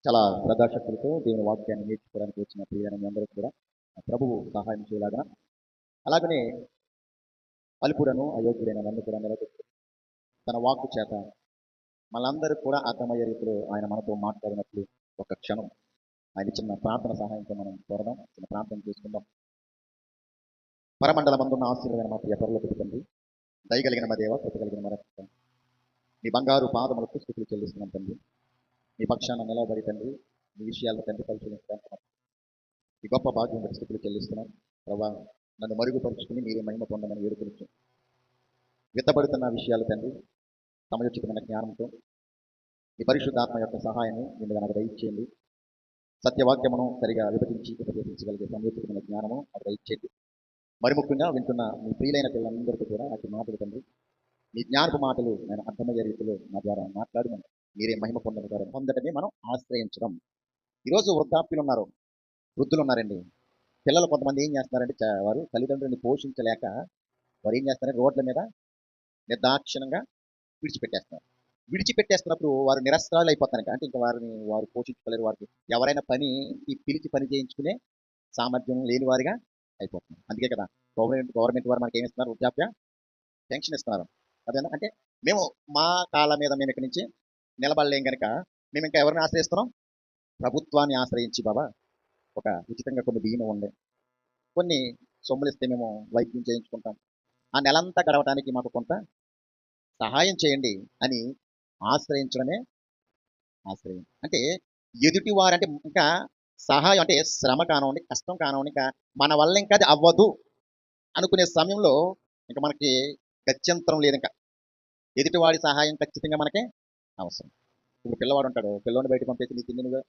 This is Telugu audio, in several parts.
చాలా శ్రద్ధాశక్తులతో దేవుని వాక్యాన్ని నేర్చుకోవడానికి వచ్చిన ప్రియమైన మీ అందరూ కూడా ప్రభువు సహాయం చేయలాగా, అలాగనే అల్పుడను అయోగ్యుడైన నన్ను కూడా నిలబెట్టి తన వాక్కు చేత మనందరూ కూడా అర్థమయ్యే రీతిలో ఆయన మనతో మాట్లాడినట్లు ఒక క్షణం ఆయన చిన్న ప్రార్థన సహాయంతో మనం కోరదాం, చిన్న ప్రార్థన చేసుకుందాం. పరమండలమందున్న ఆశీర్వదన మా ప్రియ పరలోకపు తండ్రి, దయగలిగిన మా దేవ, కృప కలిగిన మా రక్షక, మీ బంగారు పాదములకు స్థుతులు చెల్లిస్తున్నాం తండ్రి. మీ పక్షాన నిలబడి తండ్రి, మీ విషయాలను తండ్రి పరిశీలించడానికి ఈ గొప్ప భాగ్యం బట్టి స్థుతులు చెల్లిస్తున్నాం. ప్రభా, నన్ను మరుగుపరుచుకుని మీరే మహిమ పొందమని వేడుకొచ్చు. విత్తబడుతున్న విషయాలు తండ్రి సమయోచితమైన జ్ఞానంతో ఈ పరిశుద్ధాత్మ యొక్క సహాయాన్ని నిన్ను నాకు దయచేయండి. సత్యవాక్యమును సరిగా విభజించి ఉపదేశించగలిగే సమయోచితమైన జ్ఞానము అది దయచేయండి. మరి ముఖ్యంగా వింటున్న మీ ప్రియులైన పిల్లలందరికీ కూడా నాకు మాటలు తండ్రి, మీ జ్ఞానపు మాటలు నేను అర్థమయ్యే రీతిలో నా ద్వారా మాట్లాడమని మీరే మహిమ పొందడం పొందటమే మనం ఆశ్రయించడం. ఈరోజు వృద్ధాప్యులు ఉన్నారు, వృద్ధులు ఉన్నారండి. పిల్లలు కొంతమంది ఏం చేస్తున్నారంటే వారు తల్లిదండ్రులని పోషించలేక వారు ఏం చేస్తారంటే రోడ్ల మీద నిర్దాక్షిణంగా విడిచిపెట్టేస్తున్నప్పుడు వారు నిరస్త్రాలు అయిపోతారు. అంటే ఇంకా వారు పోషించుకోలేరు. వారికి ఎవరైనా పిలిచి పని చేయించుకునే సామర్థ్యం లేని వారిగా అయిపోతున్నారు. అందుకే కదా గవర్నమెంట్ వారు మనకి ఏమి ఇస్తున్నారు? వృద్ధాప్య పెన్షన్ ఇస్తున్నారు. అదేనా? అంటే మేము మా కాళ్ళ మీద మేము ఇక్కడి నుంచి నిలబడలేం కనుక మేము ఇంకా ఎవరిని ఆశ్రయిస్తున్నాం? ప్రభుత్వాన్ని ఆశ్రయించి బాబా ఒక ఉచితంగా కొన్ని బియ్యం ఉండే, కొన్ని సొమ్ములు ఇస్తే మేము వైద్యం చేయించుకుంటాం, ఆ నెలంతా గడవడానికి మాకు కొంత సహాయం చేయండి అని ఆశ్రయించడమే ఆశ్రయం. అంటే ఎదుటివారంటే ఇంకా సహాయం అంటే శ్రమ కానివ్వండి, కష్టం కానివ్వండి, ఇంకా మన వల్ల ఇంకా అది అవ్వదు అనుకునే సమయంలో ఇంకా మనకి గత్యంతరం లేదు. ఇంకా ఎదుటివాడి సహాయం ఖచ్చితంగా మనకే అవసరం. ఇప్పుడు పిల్లవాడు ఉంటాడు, పిల్లవాడిని బయటకు పంపేసి నీ తిండి నువ్వే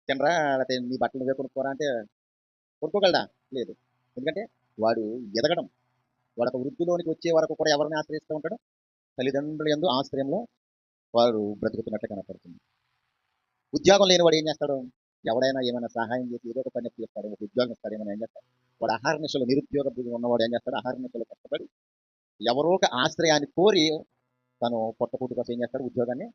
తినరా, లేకపోతే నీ బట్టలు నువ్వే కొనుక్కోరా అంటే కొనుక్కోగలడా? లేదు. ఎందుకంటే వాడు ఎదగడం, వాడు ఒక వృద్ధిలోనికి వచ్చే వరకు కూడా ఎవరిని ఆశ్రయిస్తూ ఉంటాడు? తల్లిదండ్రుల యందు ఆశ్రయంలో వాడు బ్రతుకుతున్నట్టు కనపడుతుంది. ఉద్యోగం లేని వాడు ఏం చేస్తాడు? ఎవడైనా ఏమైనా సహాయం చేసి ఏదో ఒక పని చేస్తాడు, ఒక ఉద్యోగం ఇస్తాడు, ఏమైనా ఏం చేస్తాడు? వాడు ఆహార నిశలు నిరుద్యోగ ఉన్నవాడు ఏం చేస్తాడు? ఆహార నిశలు కష్టపడి ఎవరో ఒక ఆశ్రయాన్ని కోరి తను పొట్టకూటి కోసం ఏం చేస్తాడు? ఉద్యోగాన్ని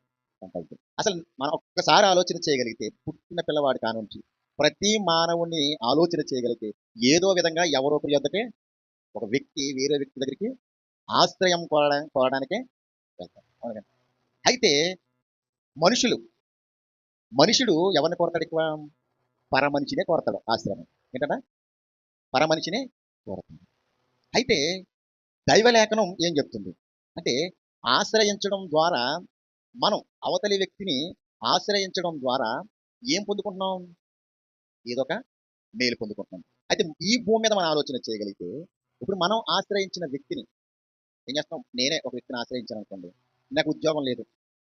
సంపాదించాడు. అసలు మనం ఒక్కసారి ఆలోచన చేయగలిగితే పుట్టిన పిల్లవాడి కానుంచి ప్రతి మానవుని ఆలోచన చేయగలిగితే ఏదో విధంగా ఎవరో ఒకరి యొద్దకే ఒక వ్యక్తి వేరే వ్యక్తి దగ్గరికి ఆశ్రయం కోరడానికే వెళ్తారు. అవును. అయితే మనుషుడు ఎవరిని కోరతాడు? ఎక్కువ పరమనిషినే కోరతాడు ఆశ్రమం. ఏంటంటే పరమనిషినే కోరతాడు. అయితే దైవలేఖనం ఏం చెప్తుంది అంటే ఆశ్రయించడం ద్వారా మనం అవతలి వ్యక్తిని ఆశ్రయించడం ద్వారా ఏం పొందుకుంటున్నాం? ఏదో ఒక మేలు పొందుకుంటున్నాం. అయితే ఈ భూమి మీద మనం ఆలోచన చేయగలిగితే ఇప్పుడు మనం ఆశ్రయించిన వ్యక్తిని ఏం చేస్తాం? నేనే ఒక వ్యక్తిని ఆశ్రయించాను అనుకోండి, నాకు ఉద్యోగం లేదు,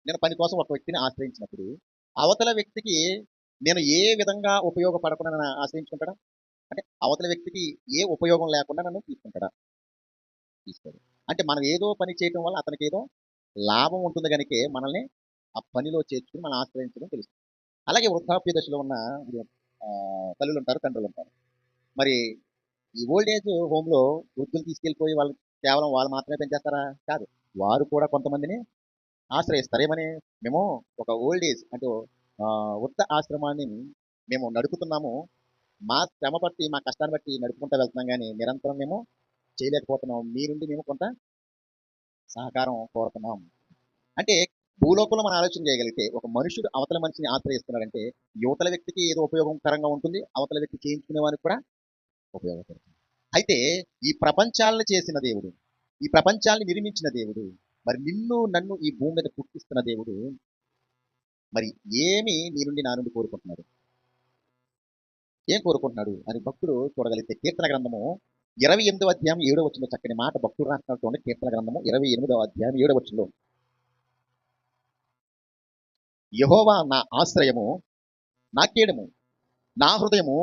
నేను పని కోసం ఒక వ్యక్తిని ఆశ్రయించినప్పుడు అవతల వ్యక్తికి నేను ఏ విధంగా ఉపయోగపడకుండా నన్ను ఆశ్రయించుకుంటాడా? అంటే అవతల వ్యక్తికి ఏ ఉపయోగం లేకుండా నన్ను తీసుకుంటాడా? తీసుకోడు. అంటే మనం ఏదో పని చేయడం వల్ల అతనికి ఏదో లాభం ఉంటుంది కనుకే మనల్ని ఆ పనిలో చేర్చుకుని మనం ఆశ్రయించడం తెలుస్తుంది. అలాగే వృద్ధాప్య దశలో ఉన్న తల్లులు ఉంటారు, తండ్రులు ఉంటారు. మరి ఈ ఓల్డ్ ఏజ్ హోమ్లో వృద్ధులు తీసుకెళ్ళిపోయి వాళ్ళు కేవలం వాళ్ళు మాత్రమే పెంచేస్తారా? కాదు, వారు కూడా కొంతమందిని ఆశ్రయిస్తారు. ఏమని? మేము ఒక ఓల్డ్ ఏజ్ అంటే వృద్ధ ఆశ్రమాన్ని మేము నడుపుతున్నాము, మా శ్రమ బట్టి మా కష్టాన్ని బట్టి నడుపుకుంటూ వెళ్తున్నాం, కానీ నిరంతరం మేము చేయలేకపోతున్నాం, మీ నుండి మేము కొంత సహకారం కోరుతున్నాం. అంటే భూలోకంలో మనం ఆలోచన చేయగలిగితే ఒక మనుషుడు అవతల మనిషిని ఆశ్రయిస్తున్నాడంటే యువతల వ్యక్తికి ఏదో ఉపయోగకరంగా ఉంటుంది, అవతల వ్యక్తి చేయించుకునే వారికి కూడా ఉపయోగపడుతుంది. అయితే ఈ ప్రపంచాలను చేసిన దేవుడు, ఈ ప్రపంచాన్ని నిర్మించిన దేవుడు, మరి నిన్ను నన్ను ఈ భూమి మీద పుట్టిస్తున్న దేవుడు మరి ఏమి నీ నుండి నా నుండి కోరుకుంటున్నాడు? ఏం కోరుకుంటున్నాడు అని భక్తుడు చూడగలిగితే కీర్తన గ్రంథము 28వ అధ్యాయం 7వ వచనంలో చక్కని మాట భక్తుడు రాస్తున్నటువంటి కీర్తన గ్రంథము 28వ అధ్యాయం 7వ వచనంలో, యెహోవా నా ఆశ్రయము, నా కేడము, నా హృదయము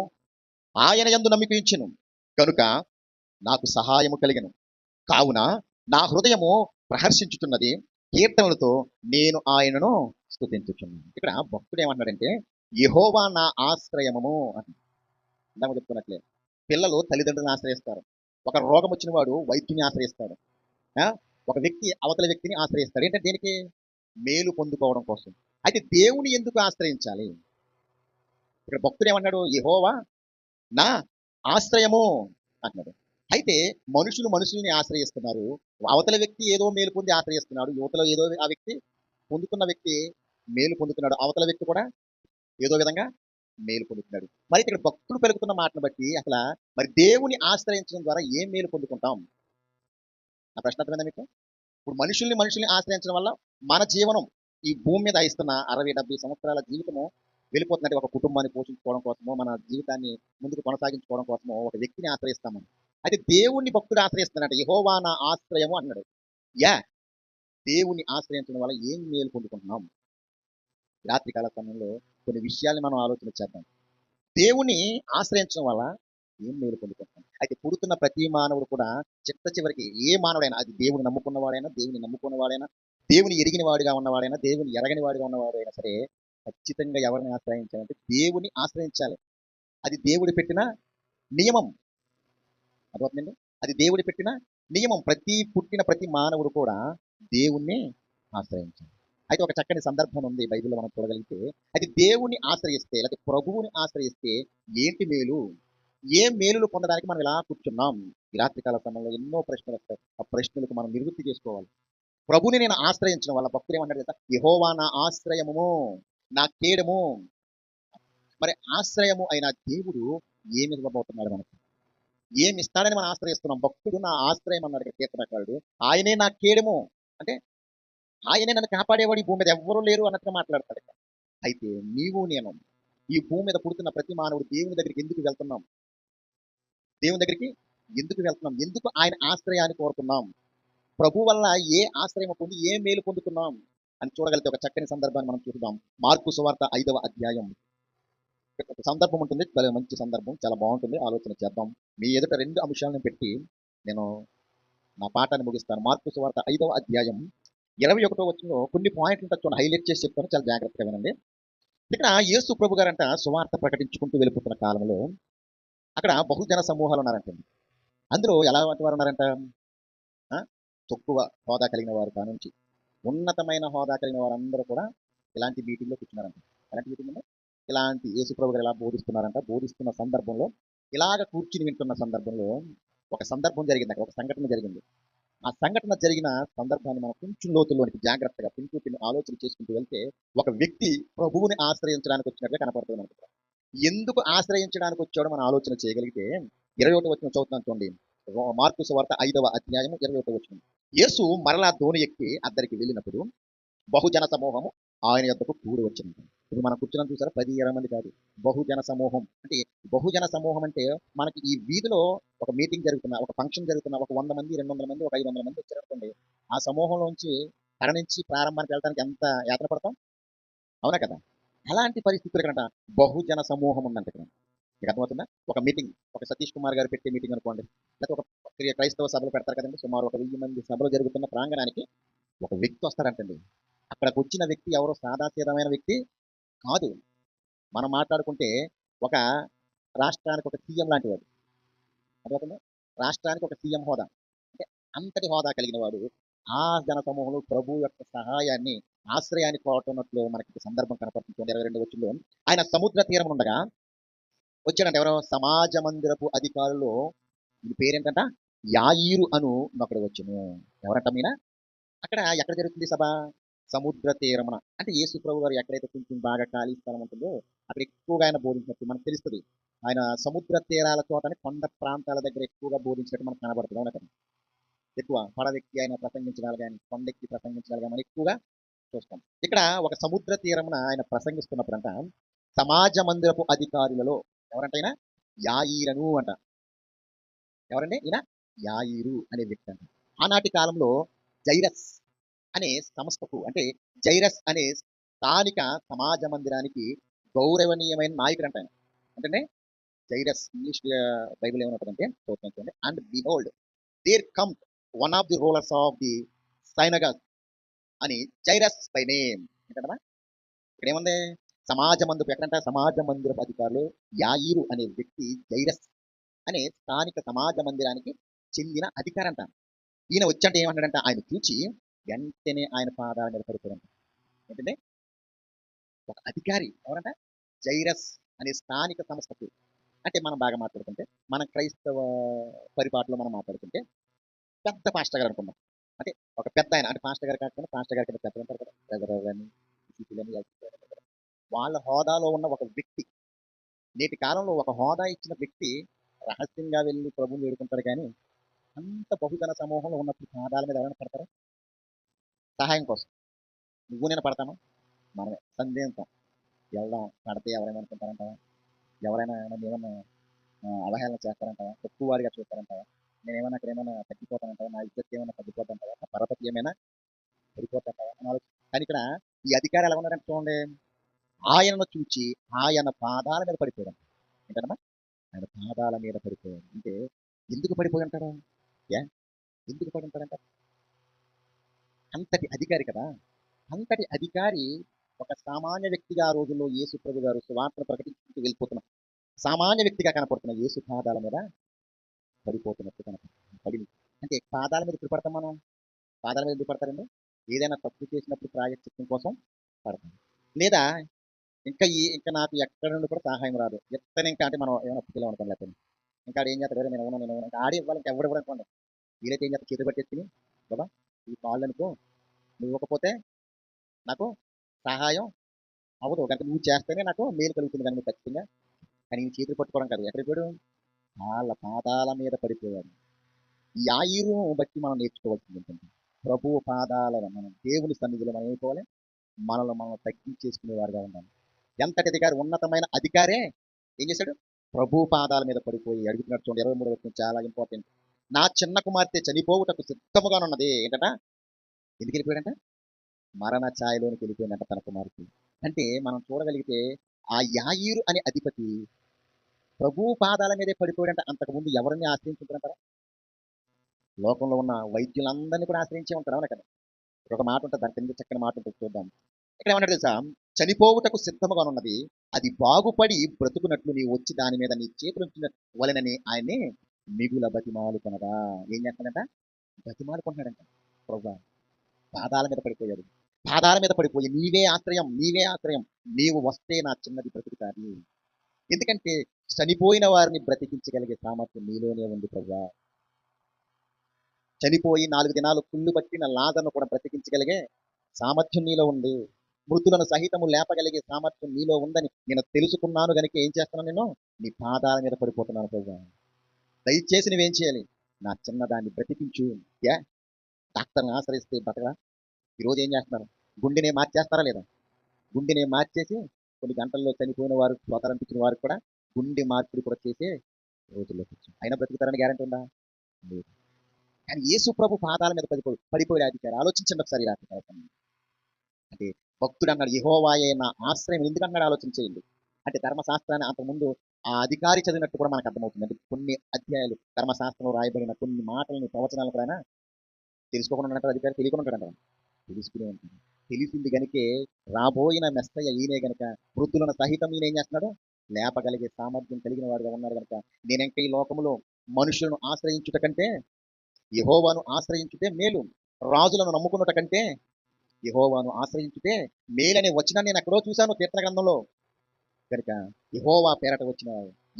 ఆయన యందు నమ్మికించెను కనుక నాకు సహాయము కలిగెను. కావున నా హృదయము ప్రహర్షించుతున్నది, కీర్తనలతో నేను ఆయనను స్తుతించుచున్నాను. ఇక్కడ భక్తుడు ఏమంటున్నాడంటే యెహోవా నా ఆశ్రయము అని. ఇందాక చెప్పుకున్నట్లే పిల్లలు తల్లిదండ్రులను ఆశ్రయిస్తారు, ఒక రోగం వచ్చిన వాడు వైద్యుని ఆశ్రయిస్తాడు, ఒక వ్యక్తి అవతల వ్యక్తిని ఆశ్రయిస్తాడు. ఏంటంటే దేనికి? మేలు పొందుకోవడం కోసం. అయితే దేవుని ఎందుకు ఆశ్రయించాలి? ఇక్కడ భక్తుడు ఏమన్నాడు? యెహోవా నా ఆశ్రయము అంటున్నాడు. అయితే మనుషుల్ని ఆశ్రయిస్తున్నారు. అవతల వ్యక్తి ఏదో మేలు పొంది ఆశ్రయిస్తున్నాడు. యువతలో ఏదో ఆ వ్యక్తి పొందుతున్న వ్యక్తి మేలు పొందుతున్నాడు. అవతల వ్యక్తి కూడా ఏదో విధంగా మేలు పొందుతున్నాడు. మరి ఇక్కడ భక్తులు పలుకుతున్న మాటను బట్టి మరి దేవుని ఆశ్రయించడం ద్వారా ఏం మేలు పొందుకుంటాం? నా ప్రశ్న అర్థమైందా మీకు? ఇప్పుడు మనుషుల్ని ఆశ్రయించడం వల్ల మన జీవనం ఈ భూమి మీద ఇస్తున్న 60, 70 సంవత్సరాల జీవితము వెళ్ళిపోతుందంటే ఒక కుటుంబాన్ని పోషించుకోవడం కోసమో, మన జీవితాన్ని ముందుకు కొనసాగించుకోవడం కోసమో ఒక వ్యక్తిని ఆశ్రయిస్తామని. అయితే దేవుణ్ణి భక్తుడు ఆశ్రయిస్తున్నాడు. యెహోవా నా ఆశ్రయము అన్నాడు. యా దేవుణ్ణి ఆశ్రయించడం వల్ల ఏం మేలు పొందుకుంటున్నాం? రాత్రికాల సమయంలో కొన్ని విషయాల్ని మనం ఆలోచన చేద్దాం. దేవుని ఆశ్రయించడం వల్ల ఏం మేలు పొందుకుంటున్నాం? అయితే పుడుతున్న ప్రతి మానవుడు కూడా చిట్ట చివరికి ఏ మానవుడైనా, అది దేవుని నమ్ముకున్నవాడైనా, దేవుని నమ్ముకున్నవాడైనా, దేవుని ఎరిగిన వాడిగా ఉన్నవాడైనా, దేవుని ఎరగని వాడిగా ఉన్నవాడైనా సరే ఖచ్చితంగా ఎవరిని ఆశ్రయించాలంటే దేవుని ఆశ్రయించాలి. అది దేవుడు పెట్టిన నియమం. అర్థమవుతుందండి? అది దేవుడు పెట్టిన నియమం. పుట్టిన ప్రతి మానవుడు కూడా దేవుణ్ణి ఆశ్రయించాలి. అయితే ఒక చక్కని సందర్భం ఉంది బైబిల్లో మనం చూడగలిగితే, అయితే దేవుణ్ణి ఆశ్రయిస్తే లేకపోతే ప్రభువుని ఆశ్రయిస్తే ఏంటి మేలు? ఏ మేలులు పొందడానికి మనం ఇలా కూర్చున్నాం? ఈ రాత్రికాల సమయంలో ఎన్నో ప్రశ్నలు వస్తాయి. ఆ ప్రశ్నలకు మనం నివృత్తి చేసుకోవాలి. ప్రభుని నేను ఆశ్రయించడం వల్ల భక్తుడు ఏమన్నాడు కదా? యెహోవా నా ఆశ్రయము, నా కేడము. మరి ఆశ్రయము అయిన దేవుడు ఏమి ఇవ్వబోతున్నాడు మనకి? ఏమి ఇస్తాడని మనం ఆశ్రయిస్తున్నాం? భక్తుడు నా ఆశ్రయం అన్నాడు ఇక్కడ కీర్తనకారుడు. ఆయనే నా కేడము అంటే ఆయనే నన్ను కాపాడేవాడు ఈ భూమి మీద ఎవ్వరూ లేరు అన్నట్టుగా మాట్లాడతాడు ఇక్కడ. అయితే నీవు నేను ఈ భూమి మీద పుడుతున్న ప్రతి మానవుడు దేవుని దగ్గరికి ఎందుకు వెళ్తున్నాం? దేవుని దగ్గరికి ఎందుకు వెళ్తున్నాం? ఎందుకు ఆయన ఆశ్రయాన్ని కోరుతున్నాం? ప్రభు వల్ల ఏ ఆశ్రయం పొంది ఏ మేలు పొందుతున్నాం అని చూడగలిగితే ఒక చక్కని సందర్భాన్ని మనం చూద్దాం. మార్కు సువార్త 5వ అధ్యాయం. ఒక సందర్భం ఉంటుంది, భలే మంచి సందర్భం, చాలా బాగుంటుంది. ఆలోచన చేద్దాం. మీ ఎదుట 2 అంశాలను పెట్టి నేను నా పాఠాన్ని ముగిస్తాను. మార్కు సువార్త 5వ అధ్యాయం 21వ వచనంలో కొన్ని పాయింట్లు ఉంటాయి చూడండి, హైలైట్ చేసి చెప్తాను, చాలా జాగ్రత్తగా వినండి. ఇక్కడ యేసు ప్రభు గారంట సువార్త ప్రకటించుకుంటూ వెళ్ళిపోతున్న కాలంలో అక్కడ బహుజన సమూహాలు ఉన్నారంటండి. అందులో ఎలాంటి వారు ఉన్నారంట? ఆ, తక్కువ హోదా కలిగిన వారు కానుంచి ఉన్నతమైన హోదా కలిగిన వారందరూ కూడా ఇలాంటి మీటింగ్లో కూర్చున్నారంట. ఎలాంటి మీటింగ్? ఇలాంటి యేసు ప్రభు గారు ఎలా బోధిస్తున్నారంట. బోధిస్తున్న సందర్భంలో ఇలాగ కూర్చుని వింటున్న సందర్భంలో ఒక సందర్భం జరిగింది, అక్కడ ఒక సంఘటన జరిగింది. ఆ సంఘటన జరిగిన సందర్భాన్ని మనం కొంచెం లోతుల్లోనికి జాగ్రత్తగా పిన్ ఆలోచన చేసుకుంటూ వెళ్తే ఒక వ్యక్తి ప్రభువుని ఆశ్రయించడానికి వచ్చినట్టుగా కనపడుతుంది మనకు. ఎందుకు ఆశ్రయించడానికి వచ్చాడో మనం ఆలోచన చేయగలిగితే 21వ వచనం చదువుతున్నాను చూడండి. మార్కు సువార్త 5వ అధ్యాయము 21వ వచనం. యేసు మరలా దోణి ఎక్కి అద్దరికి వెళ్ళినప్పుడు బహుజన సమూహము ఆయన యొద్దకు కూడి వచ్చింది. ఇప్పుడు మనం కూర్చున్నాం చూసారా, 10, 20 మంది కాదు, బహుజన సమూహం. అంటే బహుజన సమూహం అంటే మనకి ఈ వీధిలో ఒక మీటింగ్ జరుగుతున్నా, ఒక ఫంక్షన్ జరుగుతున్నా, ఒక 100 మంది, 200 మంది, ఒక 500 మంది వచ్చారనుకోండి, ఆ సమూహంలోంచి తరలించి ప్రారంభానికి వెళ్ళడానికి ఎంత యాతన పడతాం? అవునా కదా? అలాంటి పరిస్థితులు ఇక్కడంట బహుజన సమూహం ఉందంట ఇక్కడ. మీకు అర్థమవుతుందా? ఒక మీటింగ్, ఒక సతీష్ కుమార్ గారు పెట్టే మీటింగ్ అనుకోండి, లేకపోతే ఒక క్రైస్తవ సభలు పెడతారు కదండి, సుమారు ఒక 1000 మంది సభలు జరుగుతున్న ప్రాంగణానికి ఒక వ్యక్తి వస్తాడంటండి. అక్కడికి వచ్చిన వ్యక్తి ఎవరో సాదాసీదమైన వ్యక్తి కాదు. మనం మాట్లాడుకుంటే ఒక రాష్ట్రానికి ఒక సీఎం లాంటి వాడు. అర్థమవుతుందా? రాష్ట్రానికి ఒక సీఎం హోదా, అంటే అంతటి హోదా కలిగిన వాడు ఆ జన సమూహంలో ప్రభు యొక్క సహాయాన్ని, ఆశ్రయాన్ని కోరుతున్నట్లు మనకి సందర్భం కనపడుతుంది. 22 వచ్చుల్లో ఆయన సముద్ర తీరం ఉండగా వచ్చాడంట. ఎవరో సమాజ మందిరపు అధికారులు, ఈ పేరేంటంట, యాయీరు అను ఒకడు వచ్చును. ఎవరంట మీన? అక్కడ ఎక్కడ జరుగుతుంది సభ? సముద్ర తీరమున. అంటే యేసు ప్రభు గారు ఎక్కడైతే కొంచెం బాగా ఖాళీ స్థలం ఉంటుందో అక్కడ ఎక్కువగా ఆయన బోధించినట్టు మనకు తెలుస్తుంది. ఆయన సముద్ర తీరాల చోటని కొండ ప్రాంతాల దగ్గర ఎక్కువగా బోధించినట్టు మనకు కనబడుతుంది. అవునా కదా? ఎక్కువ పడవెక్కి ఆయన ప్రసంగించడాలు కానీ, కొండెక్కి ప్రసంగించడాలు కానీ మనం ఎక్కువగా చూస్తాం. ఇక్కడ ఒక సముద్ర తీరమున ఆయన ప్రసంగిస్తున్నప్పుడంట సమాజ మందిరపు అధికారులలో ఎవరంట? ఆయన యాయీరను అంట. ఎవరండి ఈయన? యాయీరు అనే వ్యక్తి అంట. ఆనాటి కాలంలో జైరస్ అనే సంస్థకు, అంటే జైరస్ అనే స్థానిక సమాజ మందిరానికి గౌరవనీయమైన నాయకుడు అంట ఆయన. అంటే జైరస్ ఇంగ్లీష్ బైబిల్ ఏమనుంటుందంటే చూడండి, and behold there come one of the rulers of the synagogue అని జైరస్ బై నేమ్. ఏంటంటే ఇక్కడ ఏముంది? సమాజ మందిరపు, ఎక్కడంటే సమాజ మందిరపు అధికారులు యాయీరు అనే వ్యక్తి జైరస్ అనే స్థానిక సమాజ మందిరానికి చెందిన అధికారంట. ఈయన వచ్చంటే ఏమన్నాడంట, ఆయన చూచి వెంటనే ఆయన పాదాల మీద పడిపోయాడంట. ఏంటంటే ఒక అధికారి ఎవరంట? జైరస్ అనే స్థానిక సంస్థకి, అంటే మనం బాగా మాట్లాడుకుంటే, మన క్రైస్తవ పరిపాటిలో మనం మాట్లాడుకుంటే పెద్ద పాస్టర్ గారు అనుకుందాం. అంటే ఒక పెద్ద ఆయన, అంటే పాస్టర్ గారు కాకపోయినా పాస్టర్ గారి కింద పెద్దలు ఉంటారు కదా! ట్రెజరర్ అని, ఈసీపీలని, ఎల్సీపీ అని. వాళ్ళ హోదాలో ఉన్న ఒక వ్యక్తి, నేటి కాలంలో ఒక హోదా ఇచ్చిన వ్యక్తి రహస్యంగా వెళ్లి ప్రభువుని వేడుకుంటాడు కానీ, అంత బహుజన సమూహంలో ఉన్నప్పుడు పాదాల మీద ఎవరైనా పడతారా? సహాయం కోసం. నువ్వు నేను పడతామా? మనమే సందేహం. వెళ్దాం, పడితే ఎవరైనా అనుకుంటారంటావా? ఎవరైనా నన్నేమన్నా అవహేళన చేస్తారంటావా? తక్కువ వాడిగా చూస్తారంటావా? నేనేమన్నా అక్కడేమన్నా తగ్గిపోతానంటావా? నా ఇజ్జత్ ఏమన్నా తగ్గిపోద్దంటావా? నా పరపతి ఏమైనా పడిపోద్దంటావా? అని కానీ ఇక్కడ ఈ అధికారి ఎలా ఉన్నారంటే చూడండి, ఆయనను చూచి ఆయన పాదాల మీద పడిపోయాడు. ఏంటన్నమా? ఆయన పాదాల మీద పడిపోయాడు. అంటే ఎందుకు పడిపోయి ఉంటాడు? ఏ ఎందుకు పడి ఉంటాడంట? అంతటి అధికారి కదా! అంతటి అధికారి ఒక సామాన్య వ్యక్తిగా ఆ రోజుల్లో యేసు ప్రభు గారు సువార్తను ప్రకటించుకుంటూ వెళ్ళిపోతున్న సామాన్య వ్యక్తిగా కనపడుతున్న యేసు పాదాల మీద పడిపోతున్నట్టు కనపడుతుంది. పడింది. అంటే పాదాల మీద ఎప్పుడు పడతాం మనం? పాదాల మీద ఎందుకు పడతారండి? ఏదైనా తప్పు చేసినప్పుడు ప్రాయశ్చిత్తం కోసం పడతాం. లేదా ఇంకా నాకు ఎక్కడ నుండి కూడా సహాయం రాదు. ఎత్తని ఇంకా అంటే మనం ఏమైనా పిల్లలు అనుకోండి, లేకపోతే ఇంకా ఆడు ఏం చేస్తాడు? "వేరే నేను ఇవ్వను, నేను ఇవ్వను." ఇంకా ఆడే ఇవ్వాలి, ఇంకా ఎవడు కూడా అనుకోండి. వీలైతే ఏం చేస్తారు? చేతులు పట్టేసుకుని, బాబా ఈ కాళ్ళు అనుకో, నువ్వు ఇవ్వకపోతే నాకు సహాయం అవ్వదు. కనుక నువ్వు చేస్తేనే నాకు మేలు కలుగుతుంది కానీ ఖచ్చితంగా. కానీ ఈ చేతులు పట్టుకోవడం కాదు. ఎక్కడికి పోయాడు? వాళ్ళ పాదాల మీద పడిపోయాడు. ఈ ఆయురు బట్టి మనం నేర్చుకోవాల్సింది ఏంటంటే, ప్రభువు పాదాల మనం దేవుని సన్నిధిలో మనం ఏమైపోవాలి? మనల్ని మనం తగ్గించేసుకునే వారుగా ఉండాలి. ఎంతటి అధికారి, ఉన్నతమైన అధికారే ఏం చేశాడు? ప్రభు పాదాల మీద పడిపోయి అడుగుతున్నాడు. చూడండి 23వ వచనం చాలా ఇంపార్టెంట్. నా చిన్న కుమార్తె చనిపోవుటకు సిద్ధముగానున్నది. ఏంటట? ఎందుకు వెళ్ళిపోయాడంట? మరణ ఛాయలోనికి వెళ్ళిపోయిందంట తన కుమార్తె. అంటే మనం చూడగలిగితే ఆ యాయీరు అనే అధిపతి ప్రభు పాదాల మీదే పడిపోయాడంట. అంతకుముందు ఎవరిని ఆశ్రయించుకుంటారంటారా? లోకంలో ఉన్న వైద్యులందరినీ కూడా ఆశ్రయించే ఉంటారు. అవునా కదా? ఇక్కడ ఒక మాట ఉంటుంది, దాని కింద చక్కని మాట ఉంటుంది, చూద్దాం. ఇక్కడ ఏమన్నాడు తెలుసా? చనిపోవుటకు సిద్ధముగానున్నది, అది బాగుపడి బ్రతుకున్నట్లు నీవు వచ్చి దాని మీద నీ చేతులు వలెనని ఆయన్ని మిగుల బతిమాలుకొనగా. ఏం చేస్తాడంట? బతిమాలుకుంటున్నాడంట. ప్రభు పాదాల మీద పడిపోయాడు. పాదాల మీద పడిపోయి నీవే ఆశ్రయం, నీవే ఆశ్రయం, నీవు వస్తే నా చిన్నది బ్రతుకుతాది. ఎందుకంటే చనిపోయిన వారిని బ్రతికించగలిగే సామర్థ్యం నీలోనే ఉంది ప్రభు. చనిపోయి 4 దినాలు కుళ్ళు పట్టిన లాజరును కూడా బ్రతికించగలిగే సామర్థ్యం నీలో ఉంది. మృతులను సహితము లేపగలిగే సామర్థ్యం నీలో ఉందని నేను తెలుసుకున్నాను గనుక ఏం చేస్తున్నాను? నేను నీ పాదాల మీద పడిపోతున్నాను ప్రభు. దయచేసి నువ్వేం చేయాలి? నా చిన్నదాన్ని బ్రతికించు. యా డాక్టర్ని ఆశ్రయిస్తే బతకరా? ఈరోజు ఏం చేస్తున్నారు? గుండెనే మార్చేస్తారా లేదా? గుండెనే మార్చేసి కొన్ని గంటల్లో చనిపోయిన వారు, స్వతరంపించిన వారికి కూడా గుండె మార్పిడి కూడా చేసే రోజుల్లోకి వచ్చాం. అయినా బ్రతుకుతారని గ్యారెంటీ ఉందా? లేదు. కానీ యేసు ప్రభు పాదాల మీద పడిపోయే అధికారి. ఆలోచించండి ఒకసారి ఈ రాత్రి కాలం. అంటే భక్తుడు అన్నాడు, యెహోవాయే నా ఆశ్రయం. ఎందుకన్నాడు ఆలోచన చేయండి. అంటే ధర్మశాస్త్రాన్ని అంతకుముందు ఆ అధికారి చదివినట్టు కూడా మనకు అర్థమవుతుంది. అంటే కొన్ని అధ్యాయాలు ధర్మశాస్త్రంలో రాయబడిన కొన్ని మాటలను, ప్రవచనాలను కూడా ఆయన తెలుసుకోకుండా ఉంటాడు. అధికారి తెలియకుండా ఉంటాడంట. తెలుసుకునే ఉంటాడు. తెలిసింది గనుకే రాబోయిన మెస్సయ్య ఈయనే గనుక వృద్ధులను సహితం ఈయన ఏం చేస్తున్నాడు? లేపగలిగే సామర్థ్యం కలిగిన వాడుగా ఉన్నాడు గనుక నేనింక ఈ లోకములో మనుషులను ఆశ్రయించుట కంటే యెహోవాను ఆశ్రయించుటే మేలు. రాజులను నమ్ముకున్నట కంటే యెహోవాను ఆశ్రయించుటే మేలనే వచనాన్ని నేను ఎక్కడో చూశాను కీర్తన గ్రంథంలో. కనుక యెహోవా పేరట వచ్చిన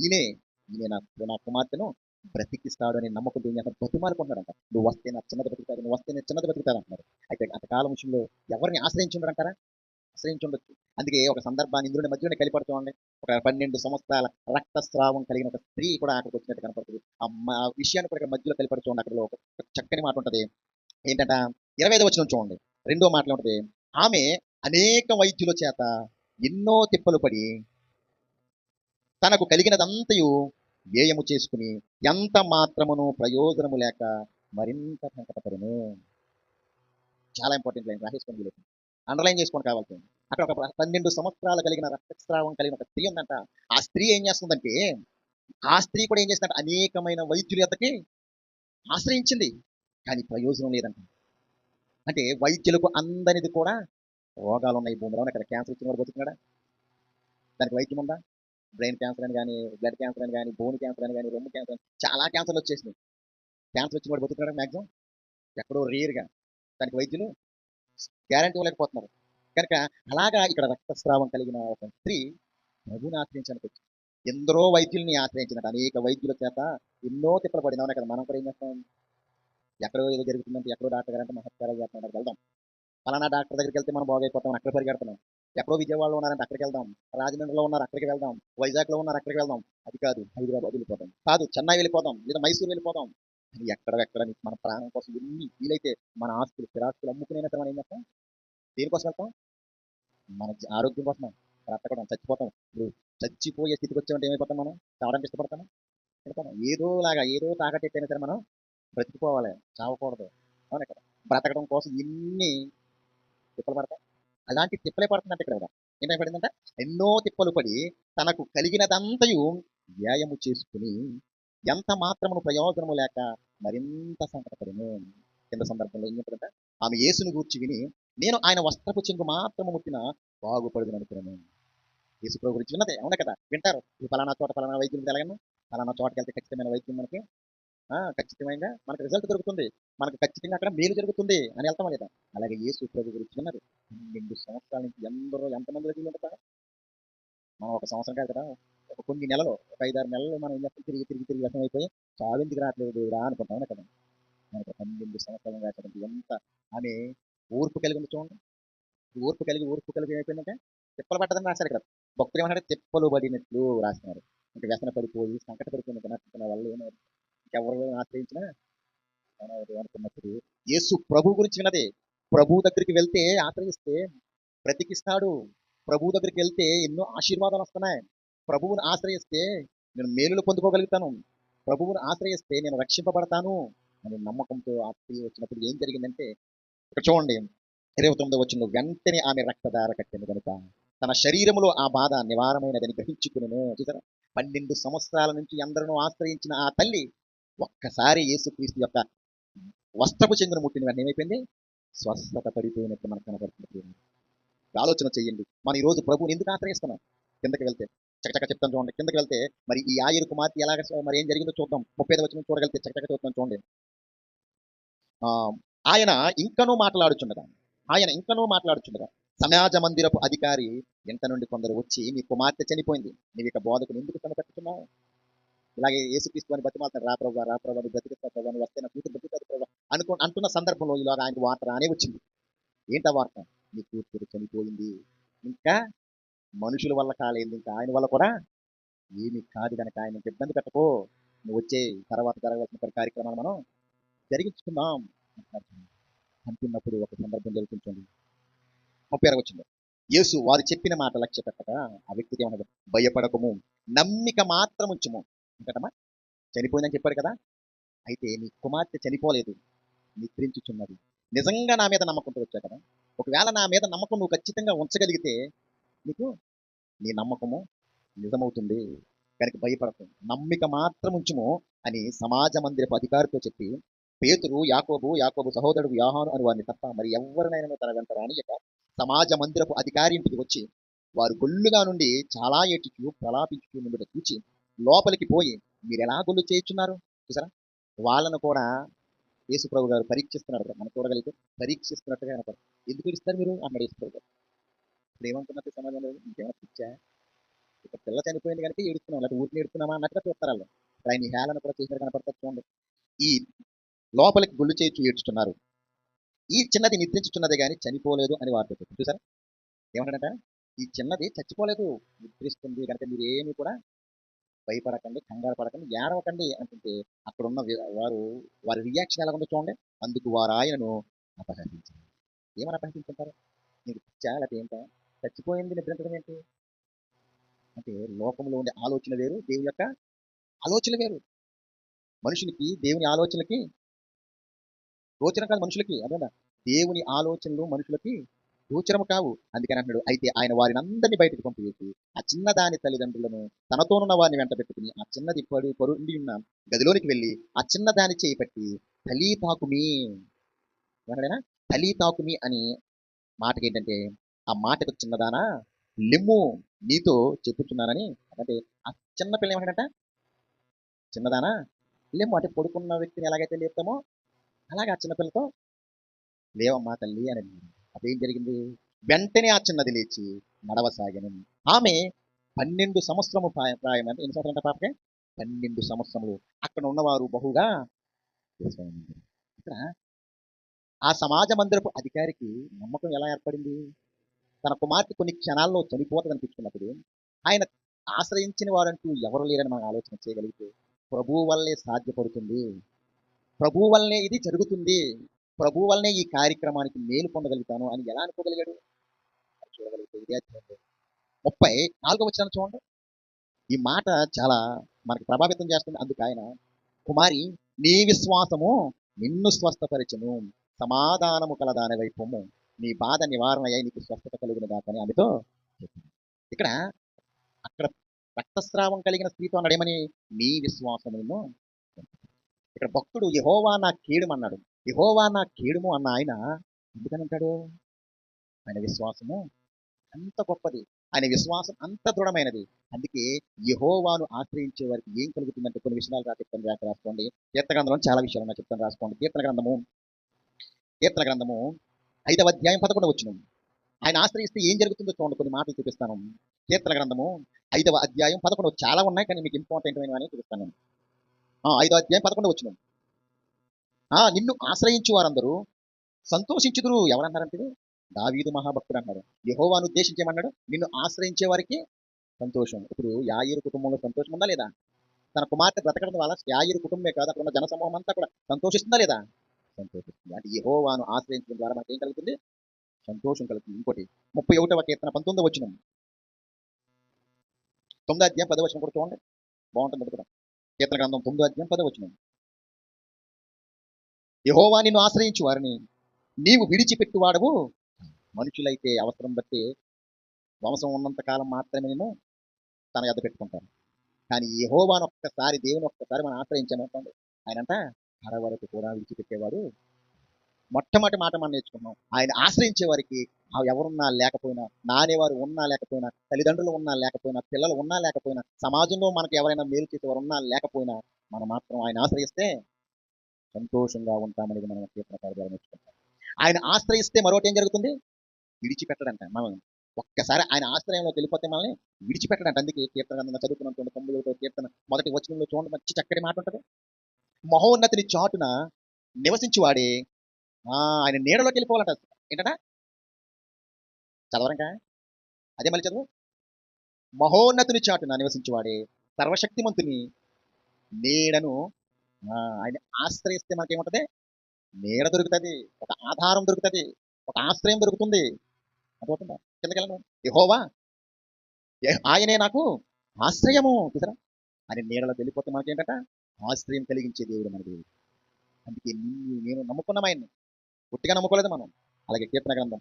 ఈయనే ఈయన నా కుమార్తెను బ్రతికిస్తాడు అనే నమ్మకం ఏం చేస్తారు? బతిమాలుకుంటున్నాడంట. నువ్వు వస్తే నా చిన్నది బ్రతుకుతాడు, నువ్వు వస్తే నేను చిన్నది బ్రతుకుతాడు అంటున్నారు. అయితే అంతకాలం విషయంలో ఎవరిని ఆశ్రయించుంటారంటారా? ఆశ్రయించుండొచ్చు. అందుకే ఒక సందర్భాన్ని ఇందులోని మధ్యలోనే కలిపడుతోంది. ఒక 12 సంవత్సరాల రక్తస్రావం కలిగిన ఒక స్త్రీ కూడా అక్కడికి వచ్చినట్టు కనపడుతుంది. ఆ విషయాన్ని కూడా ఇక్కడ మధ్యలో కలిపడుతోంది. అక్కడ ఒక చక్కని మాట ఉంటది. ఏంటంట? 25వ వచనం చూడండి. రెండో మాటలో ఉంటది. ఆమె అనేక వైద్యుల చేత ఎన్నో తిప్పలు పడి తనకు కలిగినదంతయు వ్యయము చేసుకుని ఎంత మాత్రమును ప్రయోజనము లేక మరింత సంకటపడును. చాలా ఇంపార్టెంట్ లైన్, రాసేసుకొని వీలైతే అండర్లైన్ చేసుకొని కావాల్సింది. అక్కడ ఒక 12 సంవత్సరాలు కలిగిన రక్తస్రావం కలిగిన ఒక స్త్రీ ఉందంట. ఆ స్త్రీ ఏం చేస్తుందంటే, ఆ స్త్రీ కూడా ఏం చేస్తుందంటే అనేకమైన వైద్యుల యొద్దకి ఆశ్రయించింది. కానీ ప్రయోజనం లేదంట. అంటే వైద్యులకు అందనిది కూడా రోగాలు ఉన్నాయి భూమిలో. ఇక్కడ క్యాన్సర్ వచ్చిన వాడు బతుకున్నాడా? దానికి వైద్యం ఉందా? బ్రెయిన్ క్యాన్సర్ అని కానీ, బ్లడ్ క్యాన్సర్ అని కానీ, బోన్ క్యాన్సర్ అని కానీ, రొమ్ము క్యాన్సర్ అని చాలా క్యాన్సర్లు వచ్చేసినాయి. క్యాన్సర్ వచ్చిన వాడు బతుకున్నాడా? మ్యాక్సిమం ఎక్కడో రేర్‌గా. దానికి వైద్యులు గ్యారంటీ ఇవ్వలేకపోతున్నారు. కనుక అలాగా ఇక్కడ రక్తస్రావం కలిగిన ఒక స్త్రీ ప్రభుని ఆశ్రయించడానికి వచ్చింది. ఎందరో వైద్యుల్ని ఆశ్రయించినట్టు అనేక వైద్యుల చేత ఎన్నో తిప్పలు పడింది. అవునా కదా? మనం కూడా ఏం చేస్తాం? ఎక్కడో ఏదో జరుగుతుందంటే ఎక్కడో డాక్టర్ గారు అంటే మహత్కారాలు చేస్తున్నాడు వెళ్దాం. ఫలానా డాక్టర్ దగ్గరికి వెళ్తే మనం బాగైపోతాం, అక్కడ పరిగెడుతున్నాం. ఎక్కడో విజయవాడలో ఉన్నారంటే అక్కడికి వెళ్దాం, రాజమండ్రిలో ఉన్నారు అక్కడికి వెళ్దాం, వైజాగ్లో ఉన్నారు అక్కడికి వెళ్దాం. అది కాదు, హైదరాబాద్ వెళ్ళిపోతాం, కాదు చెన్నై వెళ్ళిపోతాం, లేదా మైసూరు వెళ్ళిపోతాం. అని ఎక్కడ మన ప్రాణం కోసం ఎన్ని వీలైతే మన ఆస్తులు స్థిరాస్తులు అమ్ముకునే మనం ఏం చేస్తాం? దేనికోసం వెళ్తాం? మన ఆరోగ్యం కోసం బ్రతకడం, చచ్చిపోతాం. ఇప్పుడు చచ్చిపోయే స్థితికి వచ్చామంటే ఏమైపోతాం? మనం చావడానికి ఇష్టపడతాం, వెళ్తాం. ఏదోలాగా ఏదో తాకట్టెట్టైనా సరే మనం బ్రతికిపోవాలి, చావకూడదు. అవునా కదా? బ్రతకడం కోసం ఎన్ని తిప్పలు పడతాం. అలాంటి తిప్పలే పడుతుందంటే ఇక్కడ ఏంటంటే పడిందంట, ఎన్నో తిప్పలు పడి తనకు కలిగినదంతయు వ్యాయము చేసుకుని ఎంత మాత్రమును ప్రయోజనము లేక మరింత సంకటపడిను. కింద సందర్భంలో ఏం చెప్పదంట, ఆమె యేసును గూర్చి విని నేను ఆయన వస్త్రపు చెంగు మాత్రము ముట్టిన బాగుపడుదని అనుకున్నాను. యేసు ప్రభు గురించి విన్నదే, అవునా కదా? వింటారు, ఈ ఫలానా చోట ఫలానా వైద్యులు తెలగను, ఫలానా చోటకి వెళ్తే ఖచ్చితమైన వైద్యం మనకి ఖచ్చితంగా మనకు రిజల్ట్ దొరుకుతుంది, మనకు ఖచ్చితంగా అక్కడ మేలు జరుగుతుంది అని వెళ్తామా లేదా? అలాగే యేసు ప్రభు గురించి విన్నది 12 సంవత్సరాల నుంచి ఎందరో ఎంతమంది వైద్యులు ఉంటారు. మనం ఒక సంవత్సరం కాదు కదా, ఒక కొన్ని నెలలు, ఒక 5-6 నెలలు మనం ఏం చేస్తాం? తిరిగి వ్యసనం అయిపోయి చావెందుకు రావట్లేదు దేవుడా అనుకుంటాం కదా. మనకు 12 సంవత్సరాలు రావడానికి ఎంత ఆమె ఓర్పు కలిగి ఉంది చూడండి. ఓర్పు కలిగి అయిపోయిందంటే తిప్పలు పట్టదని రాశారు ఇక్కడ. భక్తులు ఏమంటారు? తిప్పలు పడినట్లు రాస్తున్నారు. ఇంకా వ్యసన పడిపోయి సంకట పడిపోయింది నచ్చుతున్న వల్ల ఏమైనా ఎవరు ఆశ్రయించినా అనుకున్నప్పుడు యేసు ప్రభు గురించి విన్నదే. ప్రభు దగ్గరికి వెళ్తే ఆశ్రయిస్తే బ్రతికిస్తాడు. ప్రభు దగ్గరికి వెళ్తే ఎన్నో ఆశీర్వాదాలు వస్తున్నాయి. ప్రభువుని ఆశ్రయిస్తే నేను మేలులు పొందుకోగలుగుతాను. ప్రభువుని ఆశ్రయిస్తే నేను రక్షింపబడతాను అనే నమ్మకంతో ఆ స్త్రీ వచ్చినప్పుడు ఏం జరిగిందంటే, ఇక్కడ చూడండి 29వ వచనంలో, వెంటనే ఆమె రక్తధార కట్టింది కనుక తన శరీరములో ఆ బాధ నివారమైనదని గ్రహించుకును. చూసారా? 12 సంవత్సరాల నుంచి ఎందరినో ఆశ్రయించిన ఆ తల్లి ఒక్కసారి యేసుక్రీస్తు యొక్క వస్త్రపు చెంగును ముట్టిన వెంటనే ఏమైపోయింది? స్వస్థత పడిపోయినట్టు మనకు కనపడుతుంది. ఆలోచన చెయ్యండి. మనం ఈ రోజు ప్రభువుని ఎందుకు ఆశ్రయిస్తున్నాం? కిందకి వెళ్తే చకచక చెప్తాను చూడండి. కిందకి వెళ్తే మరి ఈ ఆయిరు కుమార్తె ఎలాగ మరి ఏం జరిగిందో చూద్దాం. 35వ వచనం చూడగలిగితే చకచక చూద్దాం చూడండి. ఆ ఆయన ఇంకనూ మాట్లాడుచుండగా ఆయన ఇంకనూ మాట్లాడుచుండగా సమాజ మందిరపు అధికారి ఇంట నుండి కొందరు వచ్చి, నీ కుమార్తె చనిపోయింది, నీవు ఇక బోధకుని ఎందుకు శ్రమ పెట్టుతున్నావు? ఇలాగే యేసుక్రీస్తు అని బతిమాలుతాడు, రా ప్రభు నువ్వు బ్రతికిస్తా ప్రభు, నువ్వు వస్తే నా కూతురు బ్రతుకుతుంది ప్రభు అంటున్న సందర్భంలో ఇలాగ ఆయనకు వార్త రానే వచ్చింది. ఏంటా వార్త? నీ కూతురు చనిపోయింది, ఇంకా మనుషుల వల్ల కాలేదు, ఇంకా ఆయన వల్ల కూడా ఏమి కాదు కనుక ఆయనకి ఇబ్బంది పెట్టకో, నువ్వు వచ్చే తర్వాత జరగవలసిన కార్యక్రమాలు మనం జరిగించుకుందాం అంటున్నప్పుడు ఒక సందర్భం జరుగుతుంది. 36 వచ్చింది. యేసు వారు చెప్పిన మాట లక్ష్య పెట్టగా ఆ వ్యక్తికి ఏమన్నది, భయపడకము, నమ్మిక మాత్రం ఉంచుము. ఇంకటమ్మా చనిపోయిందని చెప్పాడు కదా, అయితే నీ కుమార్తె చనిపోలేదు, నిద్రించుచున్నది. నిజంగా నా మీద నమ్మకంతో వచ్చావు కదా, ఒకవేళ నా మీద నమ్మకం నువ్వు ఖచ్చితంగా ఉంచగలిగితే నీకు నీ నమ్మకము నిజమవుతుంది కనుక భయపడకు, నమ్మిక మాత్రం ఉంచుము అని సమాజ మందిరపు అధికారితో చెప్పి, పేతురు యాకోబు సహోదరుడు యోహాను అని వారిని తప్ప మరి ఎవరినైనా తన వెంట రానియక సమాజ మందిరపు అధికారి ఇంటికి వచ్చి వారు గొల్లుగా నుండి చాలా ఏడ్చుచు ప్రలాపించుచు నుండి చూచి లోపలికి పోయి, మీరు ఎలా గొల్లు చేయుచున్నారు? చూసారా? వాళ్ళను కూడా యేసుప్రభు గారు పరీక్షిస్తున్నారు. మనం చూడగలిగితే పరీక్షిస్తున్నట్టుగా కనపడదు. ఎందుకు ఇస్తారు మీరు అన్నాడు యేసుప్రభు గారు. ఇప్పుడు ఏమనుకున్నట్టు సమాజంలో, ఇంకేమైనా పిచ్చా, ఇక పిల్ల చనిపోయింది కనుక ఏడుస్తున్నాం, లేకపోతే ఊరికి ఏడుస్తున్నామా అన్నట్టుగా చూస్తారు వాళ్ళు. ఆయన హేళన కూడా చేసినట్టు కనపడతారు చూడండి. ఈ లోపలికి గుళ్ళు చేయించు ఏడ్చుతున్నారు, ఈ చిన్నది నిద్రించుతున్నదే కానీ చనిపోలేదు అని వార్త చెప్పారు. చూసారా? ఏమంటాడంట, ఈ చిన్నది చచ్చిపోలేదు, నిద్రిస్తుంది కనుక మీరు ఏమి కూడా భయపడకండి, కంగారు పడకండి, ఏడవకండి అంటుంటే అక్కడున్న వారి రియాక్షన్ ఎలా ఉందో చూడండి. అందుకు వారు ఆయనను అపహసించారు. ఏమని అపహసించుంటారు? నీకు పిచ్చా లేకపోతే ఏంటా, చచ్చిపోయింది నిద్రించడం ఏంటి అంటే, లోకంలో ఉండే ఆలోచన వేరు, దేవుని యొక్క ఆలోచన వేరు. మనుషునికి దేవుని ఆలోచనలకి గోచరం కాదు. మనుషులకి అదేనా, దేవుని ఆలోచనలు మనుషులకి గోచరము కావు. అందుకని అంటున్నాడు, అయితే ఆయన వారిని అందరినీ బయటకు పంపివేసి ఆ చిన్నదాని తల్లిదండ్రులను తనతోనున్న వారిని వెంట పెట్టుకుని ఆ చిన్నది పరుండి ఉన్న గదిలోనికి వెళ్ళి ఆ చిన్నదాని చేయి పట్టి తలీ తాకుమి ఏమన్నాడైనా, తలీ తాకుమి అని మాటకి ఏంటంటే, ఆ మాటకు చిన్నదానా లెమ్ము, నీతో చెప్పుచున్నానని. అంటే ఆ చిన్న పిల్ల ఏమంటాడంట, చిన్నదానా లెమ్ము అంటే పడుకున్న వ్యక్తిని ఎలాగైతే లేపుతామో అలాగే ఆ చిన్నపిల్లతో లేవమ్మా తల్లి అని. అదేం జరిగింది? వెంటనే ఆ చిన్నది లేచి నడవసాగను. ఆమె 12 సంవత్సరము ప్రాయం అంటే ఎన్ని సంవత్సరాలు అంటే పాపకే 12 సంవత్సరములు అక్కడ ఉన్నవారు బహుగా విశ్వాసముంచిరి. ఇక్కడ ఆ సమాజ మందిరపు అధికారికి నమ్మకం ఎలా ఏర్పడింది? తన కుమార్తె కొన్ని క్షణాల్లో చనిపోతుంది అనిపించుకున్నప్పుడు ఆయన ఆశ్రయించిన వారంటూ ఎవరు లేరని మనం ఆలోచన చేయగలిగితే ప్రభువు వల్లే సాధ్యపడుతుంది, ప్రభువు వల్లనే ఇది జరుగుతుంది, ప్రభువు వల్లనే ఈ కార్యక్రమానికి మేలు పొందగలుగుతాను అని ఎలా అనుకోగలిగాడు? చూడగలిగితే ఇదే అధ్యాయంలో 34వ వచనం చూడండి. ఈ మాట చాలా మనకు ప్రభావితం చేస్తుంది. అందుకు ఆయన, కుమారి నీ విశ్వాసము నిన్ను స్వస్థపరిచెను, సమాధానము కలదానివై పొమ్ము, నీ బాధ నివారణ అయ్యి నీకు స్వస్థత కలుగును గాకని ఆమెతో చెప్పింది. ఇక్కడ అక్కడ రక్తస్రావం కలిగిన స్త్రీతో అన్నాడేమని? నీ విశ్వాసము నిన్ను. ఇక్కడ భక్తుడు యెహోవా నా కీడుము అన్నాడు. యెహోవా నా కీడుము అన్న ఆయన ఎందుకని అంటాడు? ఆయన విశ్వాసము అంత గొప్పది, ఆయన విశ్వాసం అంత దృఢమైనది. అందుకే యెహోవాను ఆశ్రయించే వారికి ఏం కలుగుతుందంటే కొన్ని విషయాలు చెప్తాను, జాగ్రత్త రాసుకోండి. కీర్తన గ్రంథంలో చాలా విషయాలు ఉన్నాయి, చెప్తాను రాసుకోండి. కీర్తన గ్రంథము 5వ అధ్యాయం 11వ వచనం. ఆయన ఆశ్రయిస్తే ఏం జరుగుతుందో చూడండి, కొన్ని మాటలు చూపిస్తాను. కీర్తన గ్రంథము 5వ అధ్యాయం 11. చాలా ఉన్నాయి కానీ మీకు ఇంపార్టెంట్ అయినవి చూపిస్తాను నేను. 5వ అధ్యాయం 11వ వచనం. నిన్ను ఆశ్రయించు వారందరూ సంతోషించుదురు. ఎవరన్నారంటే దావీదు మహాభక్తుడు అన్నాడు. యెహోవాను ఉద్దేశించేమన్నాడు? నిన్ను ఆశ్రయించే వారికి సంతోషం. ఇప్పుడు యాయీరు కుటుంబంలో సంతోషం ఉందా లేదా? తన కుమార్తె బ్రతకడం వల్ల యాయీరు కుటుంబమే కాదు, అక్కడ ఉన్న జనసమూహం అంతా కూడా సంతోషిస్తుందా లేదా? సంతోషిస్తుంది. అంటే యెహోవాను ఆశ్రయించడం ద్వారా మనకి ఏం కలుగుతుంది? సంతోషం కలుగుతుంది. ఇంకోటి 31వ కీర్తన 19వ వచనం. 9వ అధ్యాయం 10వ వచనం కూడా చూడండి, బాగుంటుంది అది కూడా. కీర్తన గ్రంథం 9వ అధ్యాయం 10వ వచనం. యెహోవా నిన్ను ఆశ్రయించు వారిని నీవు విడిచిపెట్టువాడవు. మనుషులైతే అవసరం బట్టి వంశం ఉన్నంత కాలం మాత్రమే నేను తన యొద్ద పెట్టుకుంటాను. కానీ యెహోవాను ఒక్కసారి, దేవుని ఒక్కసారి మనం ఆశ్రయించామనుకోండి, ఆయనంట కడ వరకు కూడా విడిచిపెట్టేవాడు. మొట్టమొదటి మాట మనం నేర్చుకున్నాం, ఆయన ఆశ్రయించే వారికి ఎవరున్నా లేకపోయినా, నానేవారు ఉన్నా లేకపోయినా, తల్లిదండ్రులు ఉన్నా లేకపోయినా, పిల్లలు ఉన్నా లేకపోయినా, సమాజంలో మనకు ఎవరైనా మేలు చేసేవారు ఉన్నా లేకపోయినా, మనం మాత్రం ఆయన ఆశ్రయిస్తే సంతోషంగా ఉంటామనేది మనం కీర్తనకారుల ద్వారా నేర్చుకుంటాం. ఆయన ఆశ్రయిస్తే మరొకటి ఏం జరుగుతుంది? విడిచిపెట్టడంట. మనం ఒక్కసారి ఆయన ఆశ్రయంలోకి వెళ్ళిపోతే మనల్ని విడిచిపెట్టడంట. అందుకే కీర్తన గ్రంథంలో చదువుకున్నాం చూడండి, 91వ కీర్తన 1వ వచనంలో చూడండి, మంచి చక్కటి మాట ఉంటుంది. మహోన్నతిని చాటున నివసించువాడే ఆయన నీడలోకి వెళ్ళిపోవాలంట. ఏంటట? చదవరంగా, అదే మళ్ళీ చదువు. మహోన్నతుని చాటున నివసించువాడే సర్వశక్తిమంతుని నీడను. ఆయన ఆశ్రయిస్తే మనకేముంటది? నీడ దొరుకుతుంది, ఒక ఆధారం దొరుకుతుంది, ఒక ఆశ్రయం దొరుకుతుంది. అర్థమవుతుందా? కిందకెళ్ళను. యెహోవా ఆయనే నాకు ఆశ్రయము. చూసారా? ఆయన నీడలోకి వెళ్ళిపోతే మనకేంటట? ఆశ్రయం కలిగించే దేవుడు మన దేవుడు. అందుకే నేను నమ్ముకున్నాం ఆయన్ని, పుట్టిగా నమ్ముకోలేదు మనం. అలాగే కీర్తన గ్రంథం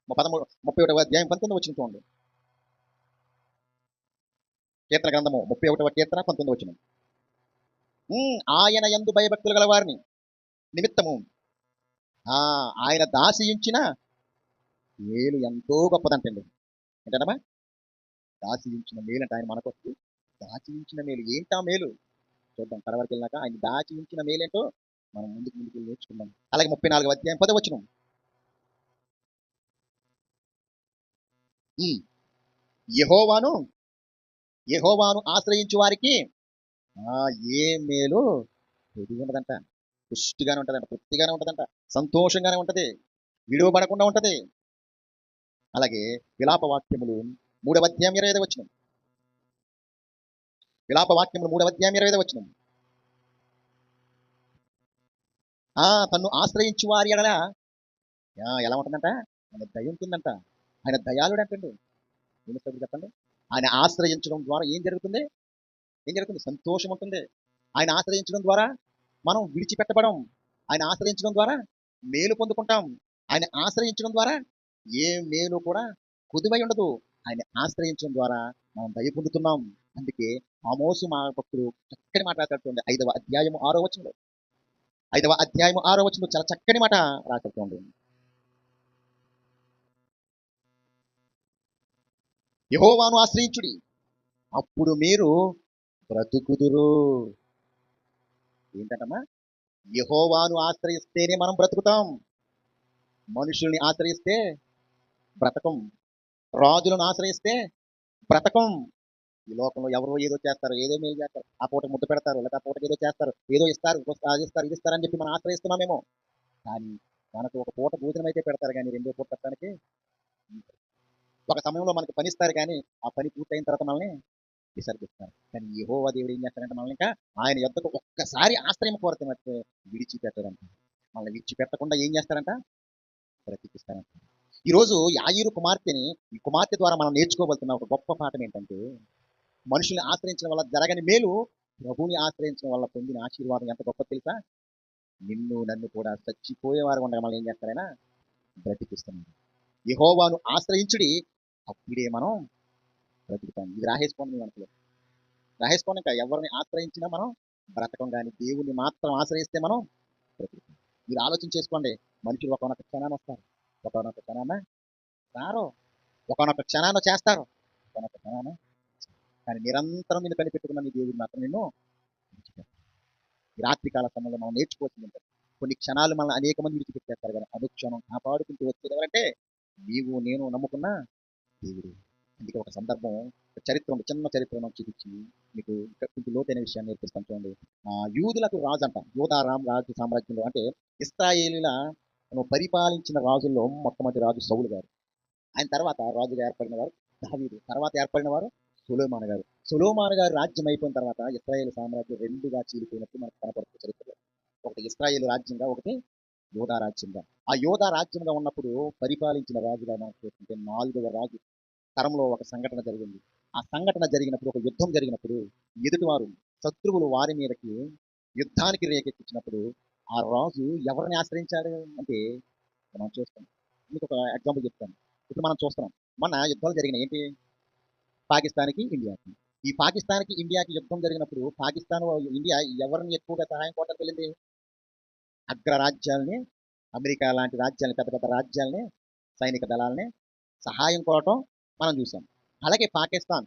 31వ అధ్యాయం 19వ వచనం చూడండి. కీర్తన గ్రంథము 31వ కీర్తన 19వ వచనం. ఆయన యందు భయభక్తులు గల వారిని నిమిత్తము ఆయన దాసియించిన మేలు ఎంతో గొప్పదంటండి. ఏంటమ్మా? దాచియించిన మేలు అంటే ఆయన మనకు దాచియించిన మేలు. ఏంటా మేలు చూద్దాం, తర్వాత వెళ్ళినాక ఆయన దాచియించిన మేలేంటో మనం ముందుకు నేర్చుకుందాం. అలాగే 34వ అధ్యాయం 10వ వచనం. యెహోవాను ఆశ్రయించు వారికి ఏ మేలు ఎదిగి ఉండదంట. పుష్టిగానే ఉంటుందంట, తృప్తిగానే ఉంటుందంట, సంతోషంగానే ఉంటది, విడువబడకుండా ఉంటది. అలాగే విలాప వాక్యములు 3వ అధ్యాయం 25వ వచనం. విలాప వాక్యములు 3వ అధ్యాయం 25వ వచనం. తన్ను ఆశ్రయించు వారి ఎడల ఎలా ఉంటుందంట? ఆయన దయ ఉంటుందంట. ఆయన దయాళుడు అంటండి. చెప్పండి. ఆయన ఆశ్రయించడం ద్వారా ఏం జరుగుతుంది? సంతోషం ఉంటుంది. ఆయన ఆశ్రయించడం ద్వారా మనం విడిచిపెట్టబడం. ఆయన ఆశ్రయించడం ద్వారా మేలు పొందుకుంటాం. ఆయన ఆశ్రయించడం ద్వారా ఏ మేలు కూడా కుదువై ఉండదు. ఆయన ఆశ్రయించడం ద్వారా మనం దయ పొందుతున్నాం. అందుకే ఆమోసు మా భక్తుడు చక్కని మాట్లాడుతుంది 5వ అధ్యాయము 6వ వచనంలో. 5వ అధ్యాయము 6వ వచనంలో చాలా చక్కని మాట రాకపోండి. యెహోవాను ఆశ్రయించుడి, అప్పుడు మీరు బ్రతుకుదురు. ఏంటంటమ్మా? యెహోవాను ఆశ్రయిస్తేనే మనం బ్రతుకుతాం. మనుషుల్ని ఆశ్రయిస్తే బ్రతకం. రాజులను ఆశ్రయిస్తే బ్రతకం. ఈ లోకంలో ఎవరో ఏదో చేస్తారు, ఏదో మేలు చేస్తారు. ఆ పూటకి ముద్ద పెడతారు, లేకపోతే ఆ పూటకి ఏదో చేస్తారు, ఏదో ఇస్తారు, అది ఇస్తారు, ఇది ఇస్తారని చెప్పి మనం ఆశ్రయిస్తున్నామేమో. కానీ మనకు ఒక పూట భోజనం అయితే పెడతారు కానీ రెండో పూట పెట్టడానికి ఒక సమయంలో మనకు పని ఇస్తారు కానీ ఆ పని పూర్తయిన తర్వాత మనల్ని విసర్జిస్తారు. కానీ యెహోవా దేవుడు ఏం చేస్తాడంటే మనల్ని ఇంకా ఆయన యొద్దకు ఒక్కసారి ఆశ్రయం కోరితే మట్టు విడిచిపెట్టడంట. మనల్ని విడిచిపెట్టకుండా ఏం చేస్తారంట? బ్రతికిస్తారంట. ఈరోజు యాయీరు కుమార్తెని ఈ కుమార్తె ద్వారా మనం నేర్చుకోబోతున్న ఒక గొప్ప పాఠం ఏంటంటే మనుషుల్ని ఆశ్రయించడం వల్ల జరగని మేలు ప్రభువుని ఆశ్రయించడం వల్ల పొందిన ఆశీర్వాదం ఎంత గొప్ప తెలుసా? నిన్ను నన్ను కూడా చచ్చిపోయేవారు ఉండగా మనం ఏం చేస్తారైనా బ్రతికిస్తున్నాడు. యెహోవాను ఆశ్రయించుడి, అప్పుడే మనం బ్రతుకుతాం. ఇది రాహేసుకోండి మీ మనసులో. రాహేసుకోండి. ఇంకా ఎవరిని ఆశ్రయించినా మనం బ్రతకం, కానీ దేవుణ్ణి మాత్రం ఆశ్రయిస్తే మనం బ్రతుకుతాం. మీరు ఆలోచన చేసుకోండి. మనుషులు ఒకనొక క్షణాన్ని వస్తారు, ఒకనొక క్షణాన రారు, ఒకనొక క్షణాన చేస్తారు, ఒకనొక క్షణాన కానీ నిరంతరం నిన్ను కనిపెట్టుకున్న నీ దేవుడు మాత్రం నిన్ను విడిచిపెట్టడు. ఈ రాత్రికాల సమయంలో మనం నేర్చుకోవాల్సింది ఏంటంటే కొన్ని క్షణాలు మనల్ని అనేక మంది విడిచిపెట్టేస్తారు, కానీ అనుక్షణం కాపాడుకుంటూ వచ్చేది ఎవరంటే నీవు నేను నమ్ముకున్న దేవుడు. అందుకే ఒక సందర్భం, ఒక చరిత్ర ఉంది, చిన్న చరిత్ర నాకు చూపించి మీకు కొంచెం లోతైన విషయాన్ని నేర్పిస్తాను చూడండి. యూదులకు రాజు అంట, యోధారాం రాజు సామ్రాజ్యంలో, అంటే ఇశ్రాయేలీల పరిపాలించిన రాజుల్లో మొట్టమొదటి రాజు సౌలు గారు. ఆయన తర్వాత రాజుగా ఏర్పడిన వారు దావీదు, తర్వాత ఏర్పడిన వారు సొలొమోను గారు. సొలొమోను గారు రాజ్యం అయిపోయిన తర్వాత ఇశ్రాయేల్ సామ్రాజ్యం రెండుగా చీలిపోయినట్టు మనకు కనపడుతుంది చరిత్రలో. ఒకటి ఇశ్రాయేల్ రాజ్యంగా, ఒకటి యోధా రాజ్యంగా. ఆ యోధా రాజ్యంగా ఉన్నప్పుడు పరిపాలించిన రాజుగా మనకు చూస్తుంటే 4వ రాజు తరంలో ఒక సంఘటన జరిగింది. ఆ సంఘటన జరిగినప్పుడు, ఒక యుద్ధం జరిగినప్పుడు ఎదుటివారు శత్రువులు వారి మీదకి యుద్ధానికి రేకెత్తించినప్పుడు ఆ రాజు ఎవరిని ఆశ్రయించాడు అంటే మనం చూస్తాం. మీకు ఒక ఎగ్జాంపుల్ చెప్తాను. ఇప్పుడు మనం చూస్తున్నాం, మన యుద్ధాలు జరిగినాయి ఏంటి? పాకిస్తాన్‌కి, ఇండియాకి. ఈ పాకిస్తాన్‌కి, ఇండియాకి యుద్ధం జరిగినప్పుడు పాకిస్తాన్, ఇండియా ఎవరిని ఎక్కువగా సహాయం కోరడానికి వెళ్ళింది? అగ్రరాజ్యాల్ని, అమెరికా లాంటి రాజ్యాల్ని, పెద్ద పెద్ద రాజ్యాల్ని, సైనిక దళాల్ని సహాయం కోరటం మనం చూసాం. అలాగే పాకిస్తాన్,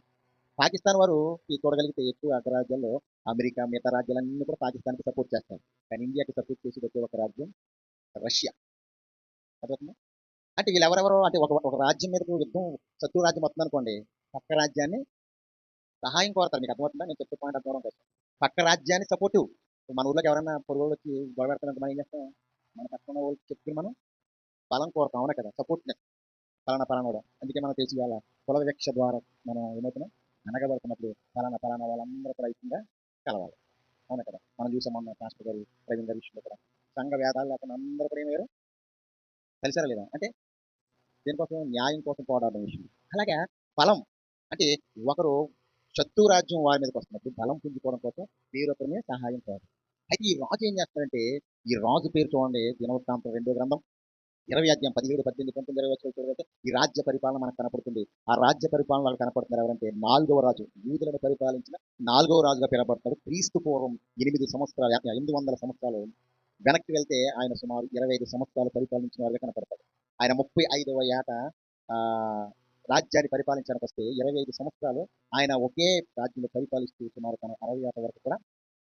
పాకిస్తాన్ వారు చూడగలిగితే ఎక్కువ అగ్రరాజ్యాల్లో అమెరికా, మిగతా రాజ్యాలన్నీ కూడా పాకిస్తాన్‌కి సపోర్ట్ చేస్తారు. కానీ ఇండియాకి సపోర్ట్ చేసేది ఒకే ఒక రాజ్యం రష్యా. అర్థమవుతుందా? అంటే వీళ్ళెవరెవరో, అంటే ఒక ఒక రాజ్యం మీదకు యుద్ధం, శత్రు రాజ్యం వస్తుందనుకోండి, పక్క రాజ్యాన్ని సహాయం కోరతారు. మీకు అర్థమవుతుందా? నేను చెప్పే పాయింట్ అర్థం కోసం. పక్క రాజ్యాన్ని సపోర్టివ్. మన ఊర్లోకి ఎవరైనా పొరుగోళ్ళు వచ్చి గొడవ పెడతారంటే మనం ఏం చేస్తాం? మన పక్కన వాళ్ళకి చెప్పుకుని మనం బలం కోరతాం, అవునా కదా? సపోర్ట్‌నెస్. పలానా పలానాడు. అందుకే మనకు తెలిసి ఇవాళ కుల వివక్ష ద్వారా మనం ఏమవుతున్నాం? అనగబడుతున్నప్పుడు పలానా పలానా వాళ్ళందరూ కూడా ఐక్యంగా కలవాలి, అవునా కదా? మనం చూసాం మొన్న పాస్టర్ గారు, ప్రవీణ్ గారి విషయంలో కూడా సంఘ భేదాలు లేకుండా అందరూ కూడా ఏమయ్యారు? కలిసారా లేదా? అంటే దేనికోసం? న్యాయం కోసం పోరాడడం విషయం. అలాగా బలం, అంటే ఒకరు శత్రు రాజ్యం వారి మీదకి వస్తున్నప్పుడు బలం పుంజుకోవడం కోసం వేరొకరి మీద సహాయం కోరడం. అయితే ఈ రాజు ఏం చేస్తాడంటే, ఈ రాజు పేరు చూడండి, దినవృత్తాంతం 2వ గ్రంథం 20 అధ్యాయం 17, 18, 19, 20 వచనాలు చూడగలిగితే ఈ రాజ్య పరిపాలన మనకు కనపడుతుంది. ఆ రాజ్య పరిపాలన వాళ్ళకి కనపడుతున్నారు ఎవరంటే 4వ రాజు, యూదులను పరిపాలించిన 4వ రాజుగా పిలువబడతాడు. క్రీస్తు పూర్వం 8 సంవత్సరాలు, 800 సంవత్సరాలు వెనక్కి వెళ్తే ఆయన సుమారు 25 సంవత్సరాలు పరిపాలించిన వారుగా కనపడతాడు. ఆయన 35వ ఏట ఆ, రాజ్యాన్ని పరిపాలించడానికి వస్తే 25 సంవత్సరాలు ఆయన ఒకే రాజ్యంలో పరిపాలిస్తూ సుమారు తన 60 ఏట వరకు కూడా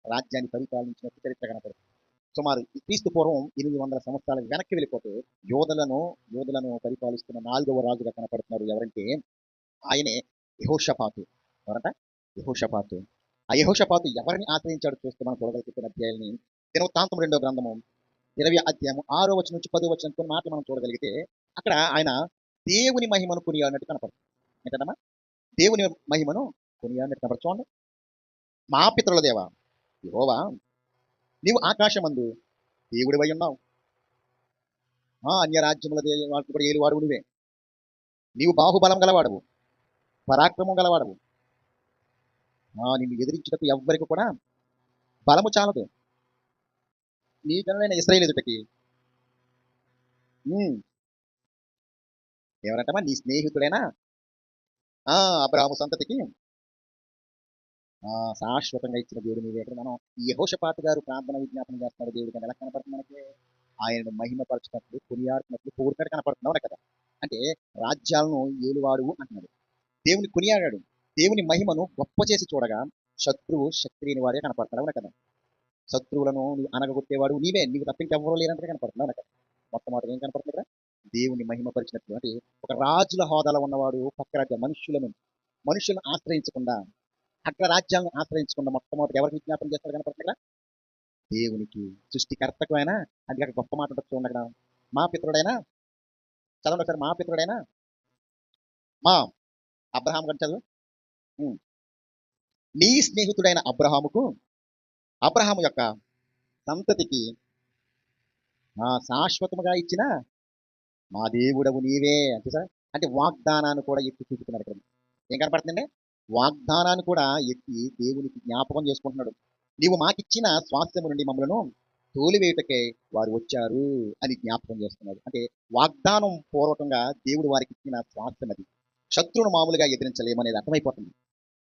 రాజ్యాన్ని పరిపాలించినట్టు చరిత్ర కనపడుతుంది. సుమారు ఈ క్రీస్తు పూర్వం 800 సంవత్సరాలకు వెనక్కి వెళ్ళిపోతే యోధులను పరిపాలిస్తున్న 4వ రాజుగా కనపడుతున్నారు ఎవరంటే ఆయనే యెహోషాపాతు. ఎవరంట? యెహోషాపాతు. ఆ యెహోషాపాతు ఎవరిని ఆశ్రయించాడు చూస్తే మనం చూడగలిగిన అధ్యాయాన్ని దినవృత్తాంతం 2వ గ్రంథము 20 అధ్యాయము 6వ వచనం నుంచి 10వ వచనం కొన్ని మాటలు మనం చూడగలిగితే అక్కడ ఆయన దేవుని మహిమను కొనియాడినట్టు కనపడుతుంది. ఏంటమ్మా? దేవుని మహిమను కొనియాడినట్టు కనపడుతుంది. చూడండి. మా పితరుల దేవా యెహోవా, నీవు ఆకాశమందు దేవుడివై ఉన్నావు. అన్య రాజ్యముల వాటిని కూడా ఏలువాడు నువ్వే. నీవు బాహుబలం గలవాడవు, పరాక్రమం గలవాడవు. నిన్ను ఎదిరించుటకు ఎవ్వరికి కూడా బలము చాలదు. నీ జనులైన ఇశ్రాయేలు ఎదుటకి ఎవరంటమా? నీ స్నేహితుడైన అబ్రాహాము సంతతికి శాశ్వతంగా ఇచ్చిన దేవుడు నీవే. ఇక్కడ మనం ఈ యెహోషాపాతు గారు ప్రార్థన విజ్ఞాపన చేస్తున్నారు దేవుడు, కానీ ఎలా కనపడుతుంది మనకి? ఆయనను మహిమపరచినప్పుడు, కొనియాడుతున్నప్పుడు, పొగుడుతున్నట్టు కనపడుతుంది, అవునా కదా? అంటే రాజ్యాలను ఏలువాడు అంటున్నాడు. దేవుని కొనియాడాడు. దేవుని మహిమను గొప్ప చేసి చూడగా శత్రువు శక్తి లేని వారే కనపడతాడు, అవునా కదా? శత్రువులను అనగగొట్టేవాడు నీవే, నీవు తప్ప ఇంకెవ్వరూ లేనంటే కనపడుతుంది, అవునా కదా? మొట్టమొదటి ఏం కనపడుతుంది కదా? దేవుని మహిమపరిచినట్లు. అంటే ఒక రాజుల హోదాలో ఉన్నవాడు పక్క రాజ్య మనుష్యులను మనుషులను ఆశ్రయించకుండా, అగ్రరాజ్యాలను ఆశ్రయించకుండా మొట్టమొదటి ఎవరికి విజ్ఞాపన చేస్తాడు కనపడుతుంది ఇక్కడ? దేవునికి, సృష్టికర్తకు ఆయన. అందుకే అక్కడ గొప్ప మాట ఉంటుంది చూడండి అక్కడ. మా పితరుడైనా, చదవండి ఒకసారి, మా పితరుడైనా, మా అబ్రహాం గారు చదువు. ఉమ్. నీ స్నేహితుడైన అబ్రహాముకు, అబ్రహాము యొక్క సంతతికి శాశ్వతముగా ఇచ్చిన మా దేవుడవు నీవే అంటే సార్. అంటే వాగ్దానాన్ని కూడా ఎత్తి చూపుతున్నాడు ఇక్కడ. ఏం కనపడుతుందండి? వాగ్దానాన్ని కూడా ఎత్తి దేవునికి జ్ఞాపకం చేసుకుంటున్నాడు. నీవు మాకిచ్చిన స్వాస్థ్యము నుండి మమ్మలను తోలివేయుటకే వారు వచ్చారు అని జ్ఞాపకం చేస్తున్నాడు. అంటే వాగ్దానం పూర్వకంగా దేవుడు వారికి ఇచ్చిన స్వాస్థ్యం అది. శత్రువును మామూలుగా ఎదిరించలేమనేది అర్థమైపోతుంది.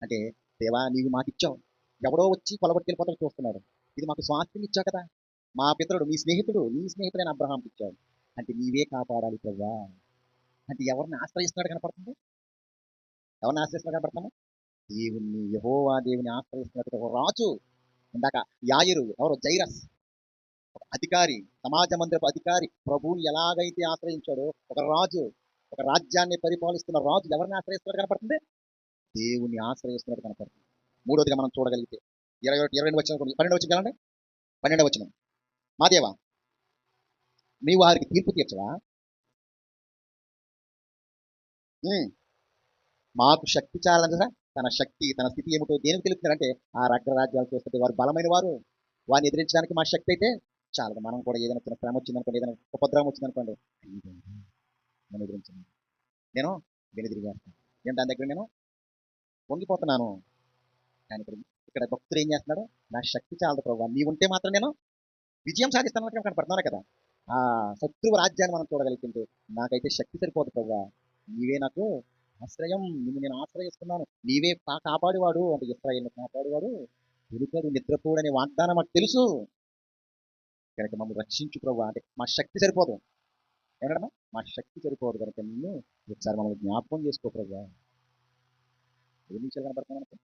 అంటే దేవా నీవు మాకిచ్చావు, ఎవడో వచ్చి కొలగొట్టుకెళ్ళిపోతాడు చూస్తున్నాడు. ఇది మాకు స్వాస్థ్యం ఇచ్చావు కదా, మా పితరుడు నీ స్నేహితుడైన అబ్రహాంకి ఇచ్చావు. అంటే నీవే కాపాడాలి ప్రవ్వా. అంటే ఎవరిని ఆశ్రయిస్తున్నాడు కనపడుతుంది? ఎవరిని ఆశ్రయిస్తున్నాడు కనపడుతున్నాము? దేవుణ్ణి, యెహోవా దేవుని ఆశ్రయిస్తున్నట్టు ఒక రాజు. ఇందాక యాయిరు ఎవరు? జైరస్, ఒక అధికారి, సమాజ మందిరపు అధికారి, ప్రభువుని ఎలాగైతే ఆశ్రయించాడో ఒక రాజు, ఒక రాజ్యాన్ని పరిపాలిస్తున్న రాజు ఎవరిని ఆశ్రయిస్తున్నాడు కనపడుతుంది? దేవుని ఆశ్రయిస్తున్నట్టు కనపడుతుంది. మూడోదిగా మనం చూడగలిగితే 22 వచ్చిన 12 వచ్చిన కదండి, 12 వచ్చిన, మా దేవా నీవు వారికి తీర్పు తీర్చవా? మాకు శక్తి చాలంటే సార్, తన శక్తి, తన స్థితి ఏమిటో దేనికి తెలుపుతున్నారంటే ఆ అగ్రరాజ్యాలు చూస్తుంటే వారు బలమైన వారు, వారిని ఎదిరించడానికి మా శక్తి అయితే చాలదు. మనం కూడా ఏదైనా చిన్న శ్రమ వచ్చిందనుకోండి, ఏదైనా ఉపద్రవం వచ్చిందనుకోండి, నేను ఎదిరించాను, నేను వెనుదిరిగేస్తాను, నేను దాని దగ్గర నేను పొంగిపోతున్నాను. కానీ ఇక్కడ భక్తుడు ఏం చేస్తున్నాడు? నా శక్తి చాలదు ప్రభావ, నీ ఉంటే మాత్రం నేను విజయం సాధిస్తాను కనపడుతున్నాను కదా. ఆ శత్రువు రాజ్యాన్ని మనం చూడగలుగుతుంటే నాకైతే శక్తి సరిపోదు ప్రభావ, నీవే నాకు ఆశ్రయం, నిన్ను నేను ఆశ్రయిస్తున్నాను, నీవే కాపాడువాడు అంటే ఇశ్రాయేలును కాపాడువాడు, వెనుకడు నిద్రపోడు అనే వాగ్దానం మాకు తెలుసు కనుక మమ్మల్ని రక్షించు ప్రభావ. అంటే మా శక్తి సరిపోదు, ఏమన్నా మా శక్తి సరిపోదు కనుక నిన్ను ఒకసారి మమ్మల్ని జ్ఞాపకం చేసుకో ప్రభావ. ఏ విషయాలు కనపడుతున్నాయి మనకు?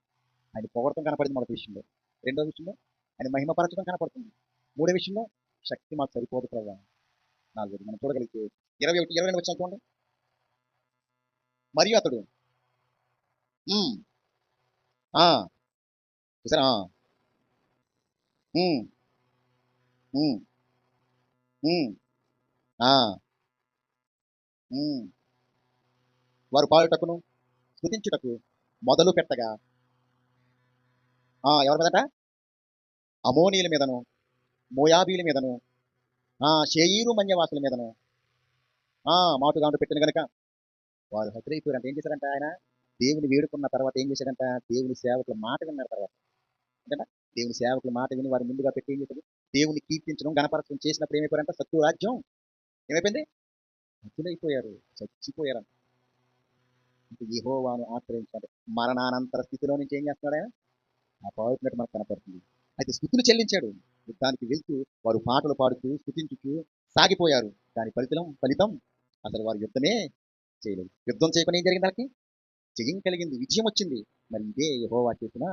ఆయన పొగడటం కనపడింది మొదటి విషయంలో, రెండో విషయంలో ఆయన మహిమపరచడం కనపడుతుంది, మూడో విషయంలో శక్తి మాకు సరిపోదు ప్రభావ. నాలుగోది మనం చూడగలిగితే 21 వచ్చిన చూడండి. మరియు అతడు చూసారా, వారు పాడుటకును స్తుతించుటకు మొదలు పెట్టగా ఎవరి మీదట? అమోనీయుల మీదను, మోయాబీల మీదను, షేయీరు మన్యవాసుల మీదను మాటుగాండు పెట్టిన కనుక వారు హతులైపోయారంట. ఏం చేశారంట? ఆయన దేవుని వేడుకున్న తర్వాత ఏం చేశాడంట? దేవుని సేవకుల మాట విన్నారు తర్వాత, అంతేనా? దేవుని సేవకుల మాట విని వారు ముందుగా పెట్టి ఏం చేశారు? దేవుని కీర్తించడం, గణపరచడం చేసినప్పుడు ఏమైపోయారంట? శత్రు రాజ్యం ఏమైపోయింది? హతులైపోయారు, చచ్చిపోయారంట. యెహోవాను ఆశ్రయించాలి. మరణానంతర స్థితిలో నుంచి ఏం చేస్తున్నాడు ఆయన? ఆ పాడుతున్నట్టు మనకు కనపడుతుంది. అయితే స్థుతులు చెల్లించాడు. యుద్ధానికి వెళ్తూ వారు పాటలు పాడుతూ స్థుతించుతూ సాగిపోయారు. దాని ఫలితం అసలు వారు యుద్ధమే చేయలేదు. యుద్ధం చేయకుండా ఏం జరిగింది? వాళ్ళకి జయం కలిగింది, విజయం వచ్చింది. మరి ఇదే యెహోవా చేసిన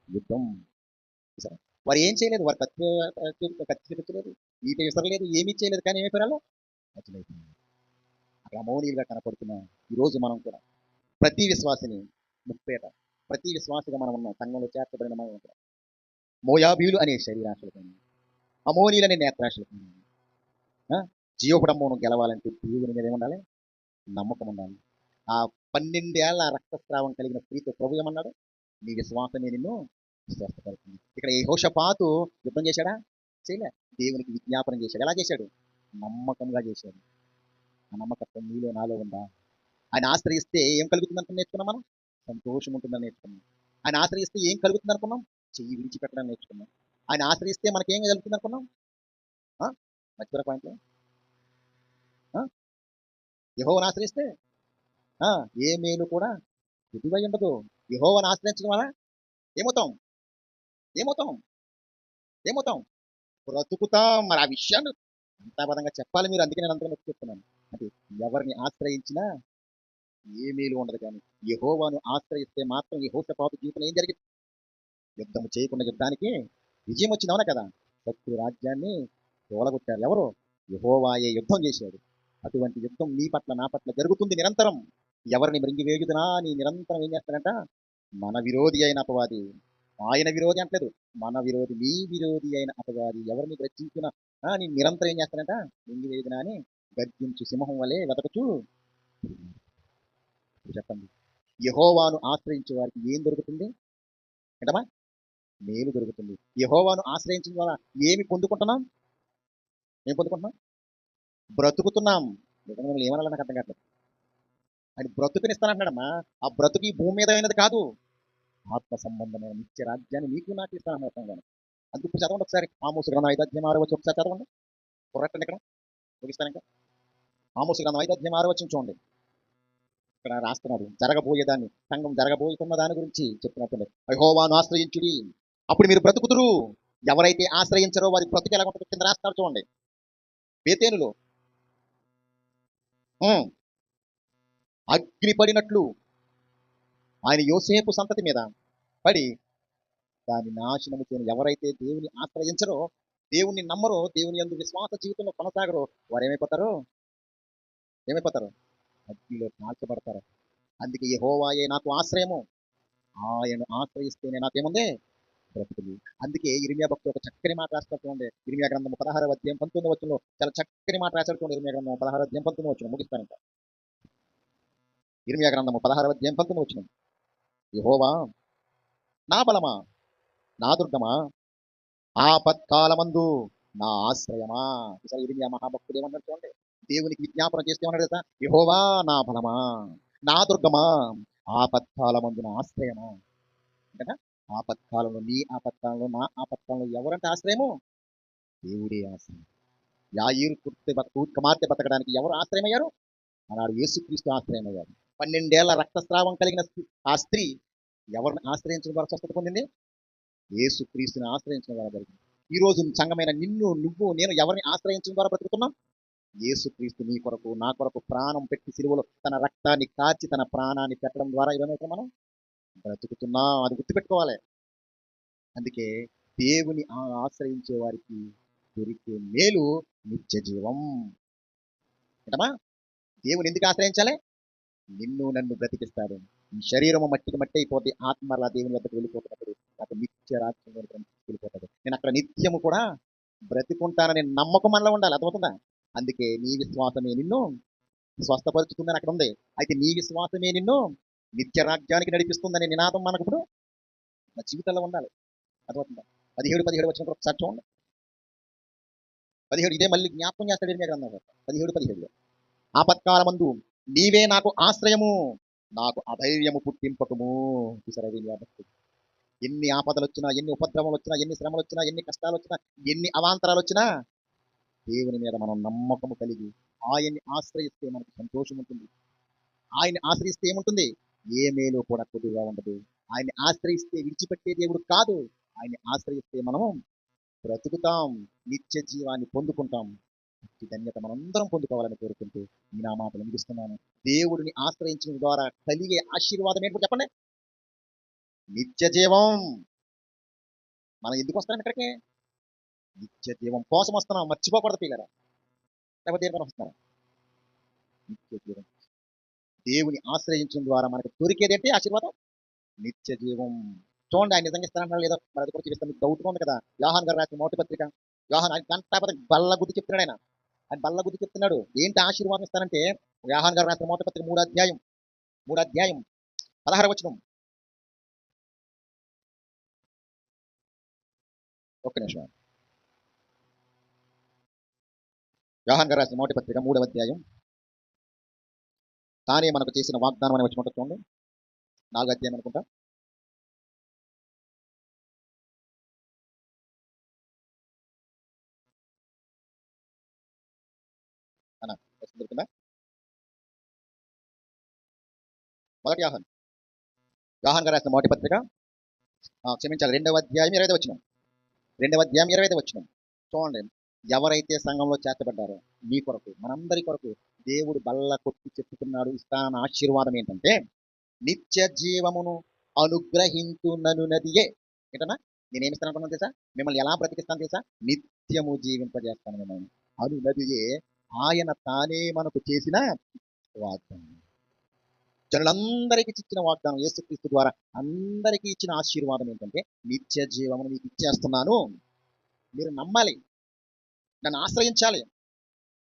యుద్ధం. వారు ఏం చేయలేదు, వారు కత్తి చూపించలేదు, ఈట విసరలేదు, ఏమీ చేయలేదు. కానీ ఏమైపోయారు? అసలైపోయింది. అక్కడ అమోనీయులుగా కనపడుతున్న ఈరోజు మనం కూడా ప్రతి విశ్వాసిని ముప్పేట, ప్రతి విశ్వాసిగా మనం ఉన్నాం. సంఘంలో చేర్చబడిన మనం కూడా మోయాబీలు అనే శరీరాశలకు, అమోనీయులు అనే నేత్రాశలకు, జీవపుడమ్మను గెలవాలంటే దేవుని మీద ఏముండాలి? నమ్మకం ఉండాలి. ఆ 12 ఏళ్ల రక్తస్రావం కలిగిన స్త్రీతో ప్రభు ఏమన్నాడు? నీ విశ్వాసమే నిన్ను స్వస్థపడుతుంది. ఇక్కడ యెహోషాపాతు యుద్ధం చేశాడా? చేయలే. దేవునికి విజ్ఞాపనం చేశాడు. ఎలా చేశాడు? నమ్మకంగా చేశాడు. ఆ నమ్మకత్వం నీలో నాలో ఉందా? ఆయన ఆశ్రయిస్తే ఏం కలుగుతుంది అనుకుని నేర్చుకున్నాం మనం? సంతోషం ఉంటుందని నేర్చుకున్నాం. ఆయన ఆశ్రయిస్తే ఏం కలుగుతుంది అనుకున్నాం? చెయ్యి విడిచిపెట్టడం నేర్చుకున్నాం. ఆయన ఆశ్రయిస్తే మనకేం కలుగుతుంది అనుకున్నాం? మర్చిపోయే పాయింట్లో యెహోవాను ఆశ్రయిస్తే ఏ మేలు కూడా ఎదువై ఉండదు. యెహోవాను ఆశ్రయించడం వల్ల ఏమవుతాం? ఏమవుతాం? ఏమవుతాం? బ్రతుకుతాం. మరి ఆ విషయాన్ని అంతాపదంగా చెప్పాలి మీరు, అందుకే నేను అంతగా చెప్తున్నాను. అంటే ఎవరిని ఆశ్రయించినా ఏ మేలు ఉండదు. కానీ యెహోవాను ఆశ్రయిస్తే మాత్రం యెహోషాపాతు జీవితంలో ఏం జరిగింది? యుద్ధం చేయకుండా యుద్ధానికి విజయం వచ్చింది, అవునా కదా? శత్రు రాజ్యాన్ని తోలగొట్టారు ఎవరు? యెహోవాయే యుద్ధం చేశాడు. అటువంటి యుద్ధం నీ పట్ల నా పట్ల జరుగుతుంది నిరంతరం. ఎవరిని మృంగివేయుదునా అని నిరంతరం ఏం చేస్తాడంట? మన విరోధి అయిన అపవాది, ఆయన విరోధి అంటలేదు, మన విరోధి, మీ విరోధి అయిన అపవాది ఎవరిని గ్రచించిన నీ నిరంతరం ఏం చేస్తాడంట? మృంగివేయుదునా అని గర్జించు సింహం వలె వెతకచు. చెప్పండి, యెహోవాను ఆశ్రయించే వారికి ఏం దొరుకుతుంది? ఏంటమ్మా? మేలు దొరుకుతుంది. యెహోవాను ఆశ్రయించిన ద్వారా ఏమి పొందుకుంటున్నాం? ఏం పొందుకుంటున్నాం? బ్రతుకుతున్నాం. నిజంగా మిమ్మల్ని ఏమనాలో నాకు అర్థం కావట్లేదు. ఆయన బ్రతుకునిస్తానంటున్నాడమ్మా. ఆ బ్రతుకు ఈ భూమి మీద అయినది కాదు, ఆత్మ సంబంధమైన నిత్య రాజ్యాన్ని నీకు నాకు ఇస్తానన్నాడు. అందుకు ఇప్పుడు చదవండి ఒకసారి. ఆమోసు గ్రంథం 5:6 ఒకసారి చదవండి. కుర్రట్టండి ఇక్కడ, ముగిస్తాను ఇంకా. ఆమోసు గ్రంథం 5:6 చూడండి. ఇక్కడ రాస్తున్నాడు జరగబోయేదాన్ని, సంఘం జరగబోతున్న దాని గురించి చెప్తున్నట్టు. యెహోవాను ఆశ్రయించుడి, అప్పుడు మీరు బ్రతుకుదురు. ఎవరైతే ఆశ్రయించారో వారి బ్రతుకు ఎలా ఉంటుంది కింద రాస్తాడు చూడండి. బేతేనులో అగ్ని పడినట్లు ఆయన యోసేపు సంతతి మీద పడి దాని నాశనము చేయను. ఎవరైతే దేవుని ఆశ్రయించరో, దేవుని నమ్మరో, దేవుని యందు విశ్వాస జీవితంలో కొనసాగరో, వారు ఏమైపోతారు? అగ్నిలో కాల్చబడతారు. అందుకే యెహోవాయే నాకు ఆశ్రయము, ఆయన ఆశ్రయిస్తేనే నాకేముంది? బ్రతుకులు. అందుకే ఇర్మియా భక్తుడు ఒక చక్కని మాట రాసుకోండి. ఇర్మియా గ్రంథం 16:19 చాలా చక్కని మాట రాశాడు. ఇర్మియా గ్రంథం 16:19 ముగిస్తాను. ఇర్మియా గ్రంథము 16:19 యెహోవా నా బలమా, నా దుర్గమా, ఆపత్కాలమందు నా ఆశ్రయమా. ఈసారి ఇర్మియా మహాభక్తుడు ఏమన్నాడు చూడండి. దేవునికి విజ్ఞాపన చేస్తే ఏమన్నాడు కదా? యెహోవా నా బలమా, నా దుర్గమా, ఆపత్కాలమందు నా ఆశ్రయమా. కదా, ఆపత్కాలంలో, నీ ఆపత్కాలంలో, నా ఆపత్కాలంలో ఎవరంటే ఆశ్రయము? దేవుడే ఆశ్రయం. యాయీరు కుమార్తె బతకడానికి ఎవరు ఆశ్రయమయ్యారు? ఆనాడు యేసుక్రీస్తు ఆశ్రయమయ్యారు. 12 ఏళ్ల రక్తస్రావం కలిగిన ఆ స్త్రీ ఎవరిని ఆశ్రయించిన ద్వారా స్వస్థత పొందింది? యేసుక్రీస్తుని ఆశ్రయించిన ద్వారా జరిగింది. ఈ రోజు సంఘమైన నిన్ను, నువ్వు, నేను ఎవరిని ఆశ్రయించిన ద్వారా బ్రతుకుతున్నాం? యేసుక్రీస్తు నీ కొరకు, నా కొరకు ప్రాణం పెట్టి సిలువలో తన రక్తాన్ని కాచి తన ప్రాణాన్ని పెట్టడం ద్వారా ఏమవుతాం? మనం బ్రతుకుతున్నాం. అది గుర్తుపెట్టుకోవాలి. అందుకే దేవుని ఆశ్రయించే వారికి దొరికే మేలు నిత్య జీవం. ఏంటమ్మా? దేవుని ఎందుకు ఆశ్రయించాలి? నిన్ను నన్ను బ్రతికిస్తాడు. ఈ శరీరము మట్టికి మట్టి అయిపోతే ఆత్మ మరలా దేవుని వద్దకు వెళ్ళిపోతున్నప్పుడు నాకు నిత్య రాజ్యంలో వెళ్ళిపోతాడు. నేను అక్కడ నిత్యము కూడా బ్రతికుంటానని నమ్మకం మనలో ఉండాలి. అర్థమవుతుందా? అందుకే నీ విశ్వాసమే నిన్ను స్వస్థపరుచుతుందని అక్కడ ఉంది. అయితే నీ విశ్వాసమే నిన్ను నిత్య రాజ్యానికి నడిపిస్తుందనే నినాదం మనకు ఇప్పుడు మన జీవితంలో ఉండాలి. అర్థమవుతుందా? 17 ఒకసారి చూడండి. 17 ఇదే మళ్ళీ జ్ఞాపకం చేస్తాడు ఇర్మియా గ్రంథంలో. 17 ఆపత్కాలమందు నీవే నాకు ఆశ్రయము, నాకు అధైర్యము పుట్టింపకము. చూసారా ఇర్మియా భక్తుడు? ఎన్ని ఆపదలు వచ్చినా, ఎన్ని ఉపద్రవాలు వచ్చినా, ఎన్ని శ్రమలు వచ్చినా, ఎన్ని కష్టాలు వచ్చినా, ఎన్ని అవాంతరాలు వచ్చినా దేవుని మీద మనం నమ్మకము కలిగి ఆయన్ని ఆశ్రయిస్తే మనకు సంతోషం ఉంటుంది. ఆయన్ని ఆశ్రయిస్తే ఏముంటుంది? ఏ మేలు కూడా కొద్దిగా ఉండదు. ఆయన్ని ఆశ్రయిస్తే విడిచిపెట్టే దేవుడు కాదు. ఆయన్ని ఆశ్రయిస్తే మనము బ్రతుకుతాం, నిత్య జీవాన్ని పొందుకుంటాం. ఈ ధన్యత మనందరం పొందుకోవాలని కోరుకుంటూ ఈ నా మాటలు ముగిస్తున్నాను. దేవుడిని ఆశ్రయించడం ద్వారా కలిగే ఆశీర్వాదం ఏంటో చెప్పండి? నిత్య జీవం. మనం ఎందుకు వస్తున్నాం ఇక్కడికి? నిత్య జీవం కోసం వస్తున్నాం. మర్చిపోకూడదు పిల్లరా. లేకపోతే దేనికైనా వస్తున్నారా? నిత్య జీవం. దేవుని ఆశ్రయించడం ద్వారా మనకు దొరికేది ఏంటి ఆశీర్వాదం? నిత్య జీవం. చూడండి, ఆయన నిజంగా ఇస్తానంటారా లేదో మరి అది కూడా చూపిస్తాను. మీకు డౌట్గా ఉంది కదా? యోహాన్ గారు రాసిన మొదటి పత్రిక, యోహాన్ ఆయన గంట బల్ల గుద్ది చెప్తున్నాడు. ఆయన బల్ల గుద్ది చెప్తున్నాడు. ఏంటి ఆశీర్వాదం ఇస్తానంటే, యోహాన్ గారు రాసిన మొదటి పత్రిక 3 అధ్యాయం 16 ఒక్క నిమిషం. యోహాన్ గారు రాసిన మొదటి పత్రిక 3 అధ్యాయం, తానే మనకు చేసిన వాగ్దానం అని వచ్చినట్టు చూడండి. 4 అధ్యాయం అనుకుంటా. అన్న దొరికిందా? మొదటి యోహాన్ గారు రాసిన మొదటి పత్రిక, క్షమించాలి, 2 అధ్యాయం 25 2 అధ్యాయం 25 చూడండి. ఎవరైతే సంఘంలో చేర్చబడ్డారో మీ కొరకు, మనందరి కొరకు దేవుడు బల్ల కొట్టి చెప్పుకున్నాడు ఇస్తాన ఆశీర్వాదం ఏంటంటే, నిత్య జీవమును అనుగ్రహించుననున్నదియే. ఏంటన్నా? నేనేమిస్తాను అనుకున్నాను తెలుసా? మిమ్మల్ని ఎలా బ్రతికిస్తాను తెలుసా? నిత్యము జీవింపజేస్తాను మిమ్మల్ని. అనున్నదియే ఆయన తానే మనకు చేసిన వాగ్దానం. జనులందరికీ ఇచ్చిన వాగ్దానం యేసుక్రీస్తు ద్వారా అందరికీ ఇచ్చిన ఆశీర్వాదం ఏంటంటే నిత్య జీవమును మీకు ఇచ్చేస్తున్నాను. మీరు నమ్మాలి, నన్ను ఆశ్రయించాలి.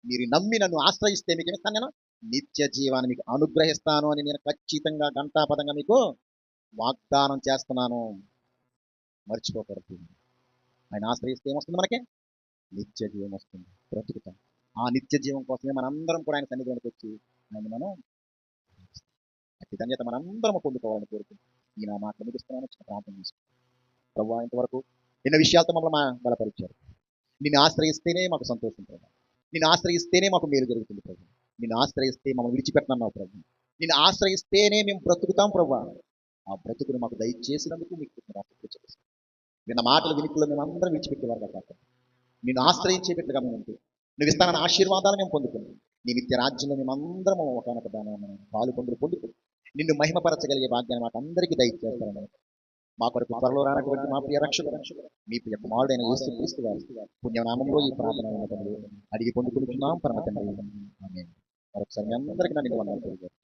మీరు నమ్మి నన్ను ఆశ్రయిస్తే మీకు ఏమిస్తాను? నేను నిత్య జీవాన్ని మీకు అనుగ్రహిస్తాను అని నేను ఖచ్చితంగా ఘంటాపదంగా మీకు వాగ్దానం చేస్తున్నాను. మర్చిపోకూడదు. ఆయన ఆశ్రయిస్తే ఏమొస్తుంది మనకి? నిత్య జీవం వస్తుంది, బ్రతుకుతాం. ఆ నిత్య జీవం కోసమే మనందరం కూడా ఆయన సన్నిధిలోకి వచ్చి ఆయన మనం అతి ధన్యత మనందరం పొందుకోవాలని కోరుకుంటున్నాం. ఈ నా మాటలు ముగిస్తున్నాను. చిన్న ప్రార్థన చేసుకుంటాం. ప్రభువా, ఇంతవరకు ఎన్నో విషయాలతో మమ్మల్ని బలపరిచారు. నిన్ను ఆశ్రయిస్తేనే మాకు సంతోషం ప్రభు. నిన్ను ఆశ్రయిస్తేనే మాకు మేలు జరుగుతుంది ప్రభు. నిన్ను ఆశ్రయిస్తే మమ్మల్ని విడిచిపెట్టనన్నావు ప్రభు. నిన్ను ఆశ్రయిస్తేనే మేము బ్రతుకుతాం ప్రభు. ఆ బ్రతుకును మాకు దయచేసినందుకు మీకు కృతజ్ఞతలు. నిన్న మాటలు వినికిలో మేము అందరం విడిచిపెట్టేవారు కాక నిన్ను ఆశ్రయించేటట్లుగా మేము ఉంటే నువ్వు ఇస్తానన్న ఆశీర్వాదాలు మేము పొందుకున్నాం. నీ నిత్య రాజ్యంలో మేమందరం ఒకనొక దాని పాలు పొందుకుని నిన్ను మహిమపరచగలిగే భాగ్యాన్ని మాకు అందరికీ దయచేస్తారని మా కొరకు త్వరలో రానటువంటి మా ప్రియ రక్షకుడు మీ ప్రియ కుమారుడైన యేసుక్రీస్తు వారి పుణ్యనామంలో ఈ ప్రార్థన అడిగి పొందుకుంటున్నాం పరమ తండ్రి. ఆమేన్. మరొకసారి మీ అందరికీ నా నిండు వందనాలు తెలియజేస్తున్నాను.